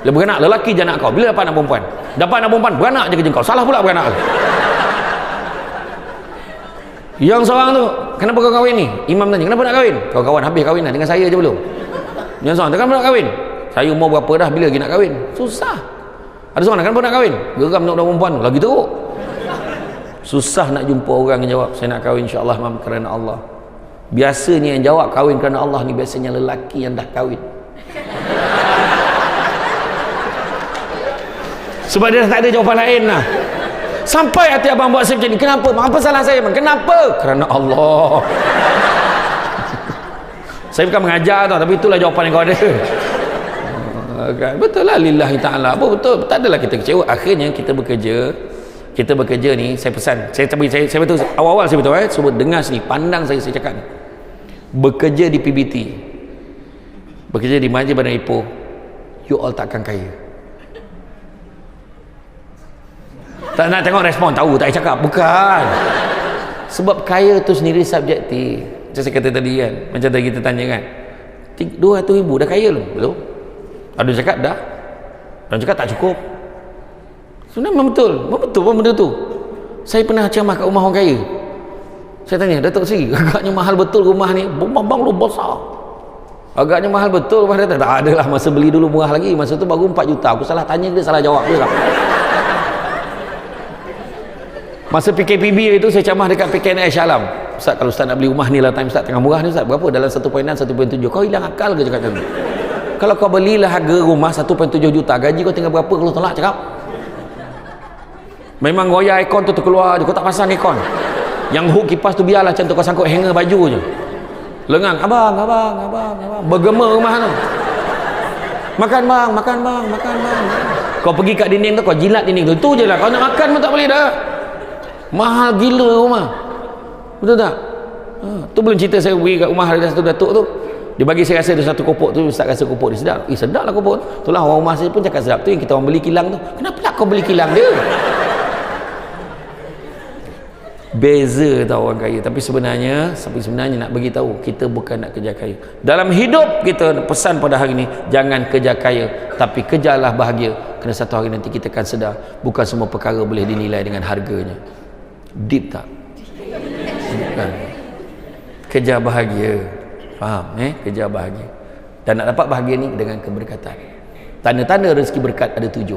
Bila beranak, lelaki je anak kau. Bila dapat anak perempuan? Dapat anak perempuan, beranak je kerja kau. Salah pula beranak. Yang seorang tu, kenapa kau kahwin ni? Imam tanya, kenapa nak kahwin? Kau kawan habis kahwin dah, dengan saya je belum. Yang seorang, kenapa nak kahwin? Saya umur berapa dah, bila lagi nak kahwin? Susah. Ada seorang, kenapa nak kahwin? Geram nak perempuan, lagi teruk. Susah nak jumpa orang yang jawab, saya nak kahwin insyaAllah mam kerana Allah. Biasanya yang jawab kahwin kerana Allah ni biasanya lelaki yang dah kahwin. Sebab dia dah tak ada jawapan lain lah. Sampai hati abang buat saya macam ni, kenapa? Apa salah saya? Kenapa? Kerana Allah. Saya bukan mengajar tau, tapi itulah jawapan yang kau ada. Betul lah, lillahi ta'ala. Betul, tak adalah kita kecewa. Akhirnya kita bekerja ni, saya pesan, saya betul, awal-awal saya betul, cuba dengar sini, pandang saya cakap ni. Bekerja di PBT, bekerja di Majlis Badan Ipoh, you all takkan kaya. Tak nak tengok respon, tahu tak cakap, bukan. Sebab kaya tu sendiri subjektif. Macam saya kata tadi kan, macam tadi kita tanya kan, 200,000 dah kaya belum? Ada cakap dah, ada cakap tak cukup. Sebenarnya memang betul pun benda tu. Saya pernah ceramah kat rumah orang kaya. Saya tanya, Datuk Seri, agaknya mahal betul rumah ni, bang lu besar. Agaknya mahal betul rumah dia. Tak adalah, masa beli dulu murah lagi, masa tu baru 4 juta. Aku salah tanya dia, salah jawab dia lah. Masa PKPB itu saya ceramah dekat PKN Shah Alam. Ustaz, kalau Ustaz nak beli rumah ni lah time Ustaz, tengah murah ni Ustaz, berapa? Dalam 1.6, 1.7. Kau hilang akal ke cakap macam tu? Kalau kau belilah harga rumah 1.7 juta, gaji kau tinggal berapa kalau tolak cakap? Memang goyah aircon tu terkeluar je, kau tak pasang aircon. Yang hook kipas tu biarlah macam tu, kau sangkut hanger baju je. Lengang, abang. Bergema rumah tu. Makan bang. Kau pergi kat dinding tu, kau jilat dinding tu. Tu je lah, kau nak makan pun tak boleh dah. Mahal gila rumah. Betul tak? Tu belum cerita saya pergi kat rumah ada satu datuk tu, dia bagi saya rasa ada satu kopok tu, Ustaz rasa kopok dia sedap. Sedap lah kopok tu. Itulah orang rumah saya pun cakap sedap tu, yang kita orang beli kilang tu. Kenapa nak kau beli kilang dia? Beza tau orang kaya. Tapi sebenarnya nak bagi tahu, kita bukan nak kejar kaya. Dalam hidup kita, pesan pada hari ini, jangan kejar kaya, tapi kejarlah bahagia. Kerana satu hari nanti kita akan sedar, bukan semua perkara boleh dinilai dengan harganya. Deep tak? Bukan. Kejar bahagia. Faham? Kejar bahagia. Dan nak dapat bahagia ni dengan keberkatan. Tanda-tanda rezeki berkat ada 7.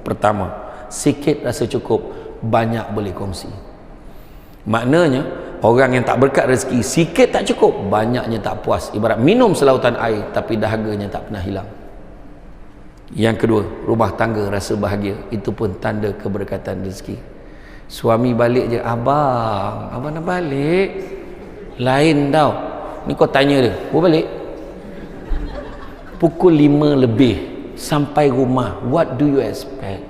Pertama, sikit rasa cukup, banyak boleh kongsi. Maknanya orang yang tak berkat rezeki, sikit tak cukup, banyaknya tak puas. Ibarat minum selautan air tapi dahaganya tak pernah hilang. Yang kedua, rumah tangga rasa bahagia, itu pun tanda keberkatan rezeki. Suami balik je, abang nak balik, lain tau. Ni kau tanya dia, baru balik pukul 5 lebih sampai rumah, what do you expect?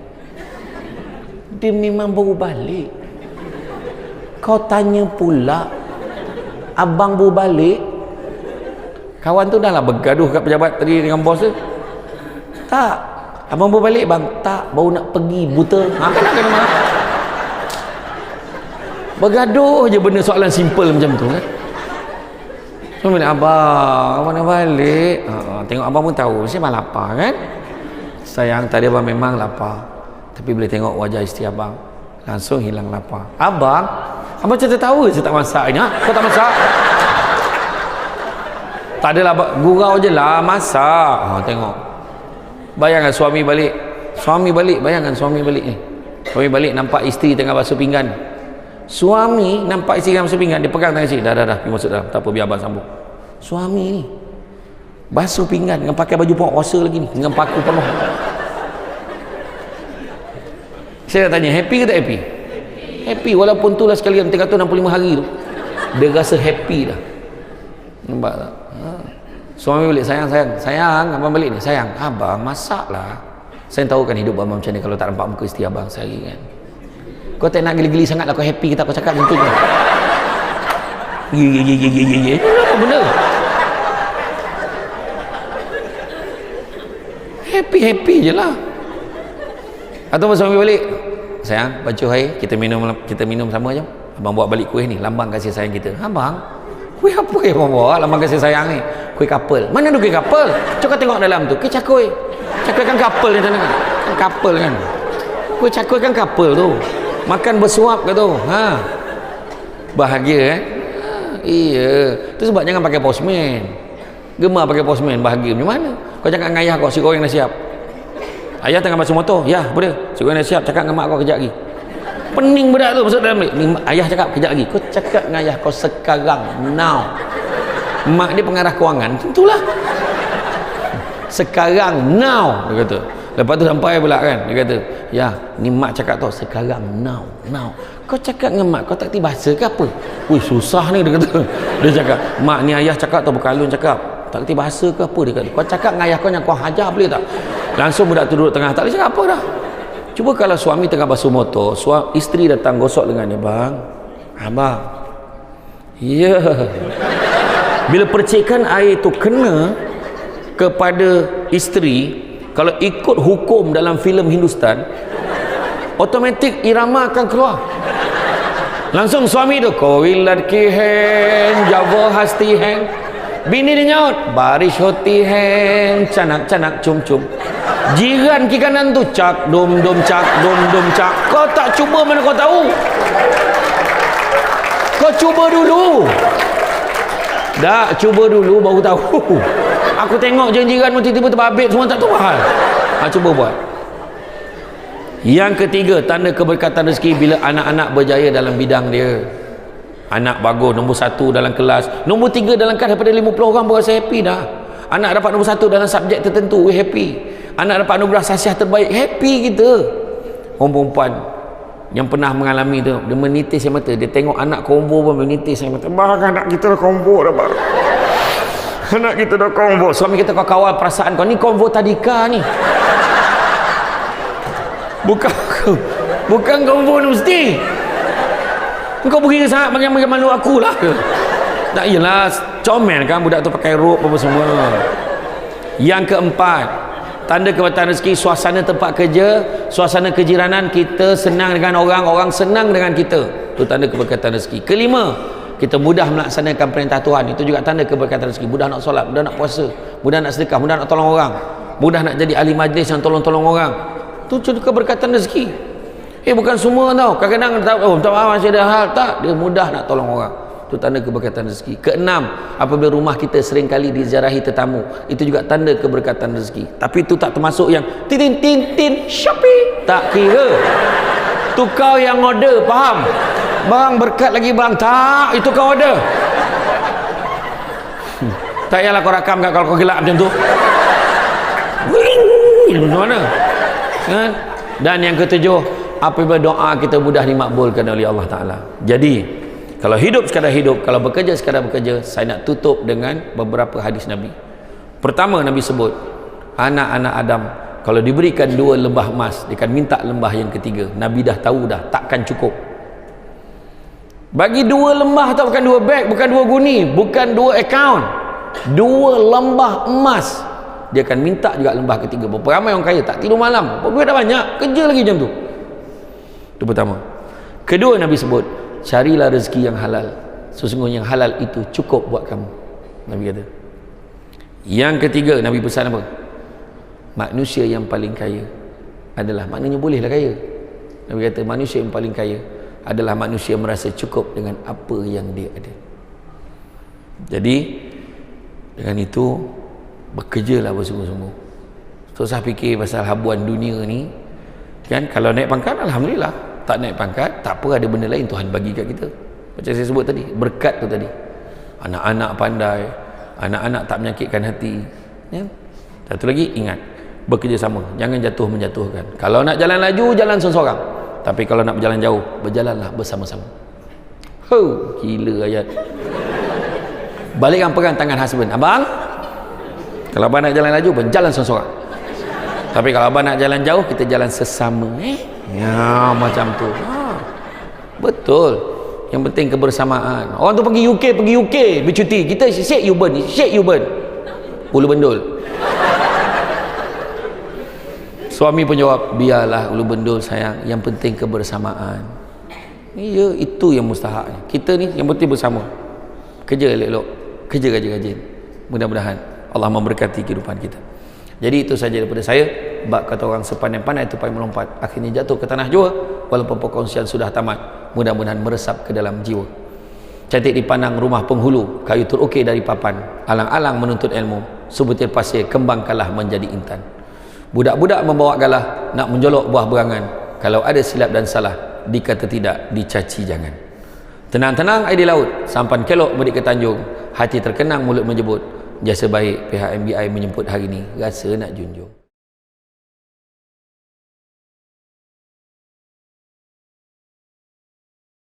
Dia memang baru balik. Kau tanya pula, abang baru balik. Kawan tu dah lah bergaduh kat pejabat tadi dengan bos tu. Tak, abang baru balik bang. Tak, baru nak pergi buta. Kan nak kena marah. Bergaduh je benda soalan simple macam tu kan. So bila abang nak balik, tengok abang pun tahu mesti abang lapar kan. Sayang, tadi abang memang lapar, tapi boleh tengok wajah isteri abang, langsung hilang lapar. Abang cerita tahu saya tak masak ni. Kau tak masak? Tak adalah, gurau je lah masak. Tengok, bayangkan suami balik, bayangkan suami balik ni. Suami balik nampak isteri tengah basuh pinggan. Suami nampak isteri tengah basuh pinggan, dia pegang tangan isteri, dah pergi masuk dalam. Tak apa, biar abang sambung. Suami ni basuh pinggan dengan pakai baju puasa lagi ni, dengan paku penuh. Saya tanya, happy ke tak happy? Happy, walaupun tu lah sekalian 365 hari tu dia rasa happy dah. Nampak tak? Suami balik, sayang abang balik ni, sayang abang masak lah. Saya tahu kan hidup abang macam ni kalau tak nampak muka isteri abang sehari kan. Kau tak nak geli-geli sangat lah, kau happy ke tak? Kau cakap macam tu kan? Ye apa benda? Happy je lah. Atau suami balik, sayang baju air, kita minum sama je. Abang bawa balik kuih ni, lambang kasih sayang kita. Abang, kuih apa yang abang bawa lambang kasih sayang ni? Kuih kapel. Mana ada kuih kapel? Cuba tengok dalam tu, kuih cakui. Cakui kan kapel ni sana kan? Kapel kan? Kuih cakui kan kapel tu. Makan bersuap ke tu? Bahagia kan? Iya. Tu sebab jangan pakai postman. Gemar pakai postman, bahagia macam mana? Kau cakap dengan ayah kau, si goreng dah siap. Ayah tengah basuh motor, ya boleh, si goreng dah siap. Cakap dengan mak kau kejap lagi. Pening budak tu masuk dalam ni. Ayah cakap kejap lagi. Kau cakap dengan ayah kau sekarang, now. Mak dia pengarah kewangan, tentulah. Sekarang, now, dia kata. Lepas tu sampai pula kan, dia kata, ya ni mak cakap tau, sekarang, now. Kau cakap dengan mak, kau tak kerti bahasa ke apa? Wih susah ni, dia kata. Dia cakap, mak ni ayah cakap tau, bukan Alun cakap, tak kerti bahasa ke apa? Dia kata, kau cakap dengan ayah kau yang kau hajar boleh tak? Langsung budak tu duduk tengah, tak boleh cakap apa dah. Cuba kalau suami tengah basuh motor, isteri datang gosok dengan dia, bang, abang, ya, bila percikan air tu kena kepada isteri, kalau ikut hukum dalam filem Hindustan, automatik irama akan keluar. Langsung suami tu, koi ladki hen, java hasti hen. Bini dia nyaut, baris hoti hen, canak cum. Jiran kiri kanan tu, cak dom cak. Kau tak cuba mana kau tahu? Kau cuba dulu. Dah, cuba dulu baru tahu. Aku tengok jiran tu tiba-tiba terbabit semua, tak tahu hal. Cuba buat. Yang ketiga, tanda keberkatan rezeki bila anak-anak berjaya dalam bidang dia. Anak bagus, nombor 1 dalam kelas, nombor 3 dalam kelas daripada 50 orang pun rasa happy dah. Anak dapat nombor 1 dalam subjek tertentu, we happy. Anak dapat anugerah sasiah terbaik, happy kita. Orang perempuan yang pernah mengalami tu, dia menitis air mata, dia tengok anak combo pun menitis air mata. Bang, anak kita dah combo dah bang. Anak kita dah combo. Suami kita, kau kawal perasaan kau ni, combo tadika ni. Bukan combo ni mesti. Kau pergi sangat bagi malu aku lah ke? Tak iyalah, comel kan budak tu pakai rok apa semua. Yang keempat, tanda keberkatan rezeki, suasana tempat kerja, suasana kejiranan kita senang dengan orang, orang senang dengan kita. Itu tanda keberkatan rezeki. Kelima, kita mudah melaksanakan perintah Tuhan. Itu juga tanda keberkatan rezeki. Mudah nak solat, mudah nak puasa, mudah nak sedekah, mudah nak tolong orang, mudah nak jadi ahli majlis yang tolong-tolong orang. Itu keberkatan rezeki. Bukan semua tau. Kadang-kadang tak masih ada hal, tak, dia mudah nak tolong orang. Itu tanda keberkatan rezeki. Keenam, apabila rumah kita sering kali diziarahi tetamu, itu juga tanda keberkatan rezeki. Tapi itu tak termasuk yang tin Shopee, tak kira. Tu kau yang order, faham? Bang berkat lagi bang, tak, itu kau order. Tak payahlah kau rakam kat kalau kau gelap macam tu. Macam mana? Kan? Dan yang ketujuh, apabila doa kita mudah dimakbulkan oleh Allah Ta'ala. Jadi kalau hidup sekadar hidup, kalau bekerja sekadar bekerja, saya nak tutup dengan beberapa hadis Nabi. Pertama, Nabi sebut anak-anak Adam kalau diberikan 2 lembah emas, dia akan minta lembah yang ketiga. Nabi dah tahu dah takkan cukup. Bagi 2 lembah tau, bukan 2 beg, bukan 2 guni, bukan 2 akaun, 2 lembah emas. Dia akan minta juga lembah ketiga. Berapa ramai orang kaya tak tidur malam, duit dah banyak, kerja lagi jam tu. Itu pertama. Kedua, Nabi sebut carilah rezeki yang halal, sesungguhnya yang halal itu cukup buat kamu, Nabi kata. Yang ketiga, Nabi pesan apa? Manusia yang paling kaya adalah, maknanya bolehlah kaya. Nabi kata manusia yang paling kaya adalah manusia yang merasa cukup dengan apa yang dia ada. Jadi dengan itu bekerjalah bersungguh-sungguh. Tak usah fikir pasal habuan dunia ni kan. Kalau naik pangkat, alhamdulillah. Tak naik pangkat, tak apa, ada benda lain Tuhan bagi kat kita. Macam saya sebut tadi, berkat tu tadi. Anak-anak pandai, anak-anak tak menyakitkan hati, ya? Satu lagi, ingat, bekerja sama, jangan jatuh menjatuhkan. Kalau nak jalan laju, jalan seorang-seorang. Tapi kalau nak berjalan jauh, berjalanlah bersama-sama. Gila ayat. Balikkan pegang tangan husband, abang, kalau abang nak jalan laju, berjalan seorang-seorang. Tapi kalau abang nak jalan jauh, kita jalan sesama. Ya, macam tu. Betul. Yang penting kebersamaan. Orang tu pergi UK bercuti, kita Sheikh Yuban Ulu Bendul. Suami pun jawab, biarlah Ulu Bendul sayang, yang penting kebersamaan. Ya, itu yang mustahaknya. Kita ni yang penting bersama. Kerja elok-elok, kerja rajin-rajin. Mudah-mudahan Allah memberkati kehidupan kita. Jadi itu saja daripada saya. Bab kata orang sepandai-pandai tupai melompat, akhirnya jatuh ke tanah jua. Walaupun perkongsian sudah tamat, mudah-mudahan meresap ke dalam jiwa. Cantik dipandang rumah penghulu, kayu terukir dari papan, alang-alang menuntut ilmu, sebutir pasir kembang kalah menjadi intan. Budak-budak membawa galah nak menjolok buah berangan, kalau ada silap dan salah, dikata tidak, dicaci jangan. Tenang-tenang air di laut, sampan kelok medik ke tanjung, hati terkenang mulut menyebut, jasa baik pihak MBI menyebut hari ini, rasa nak junjung.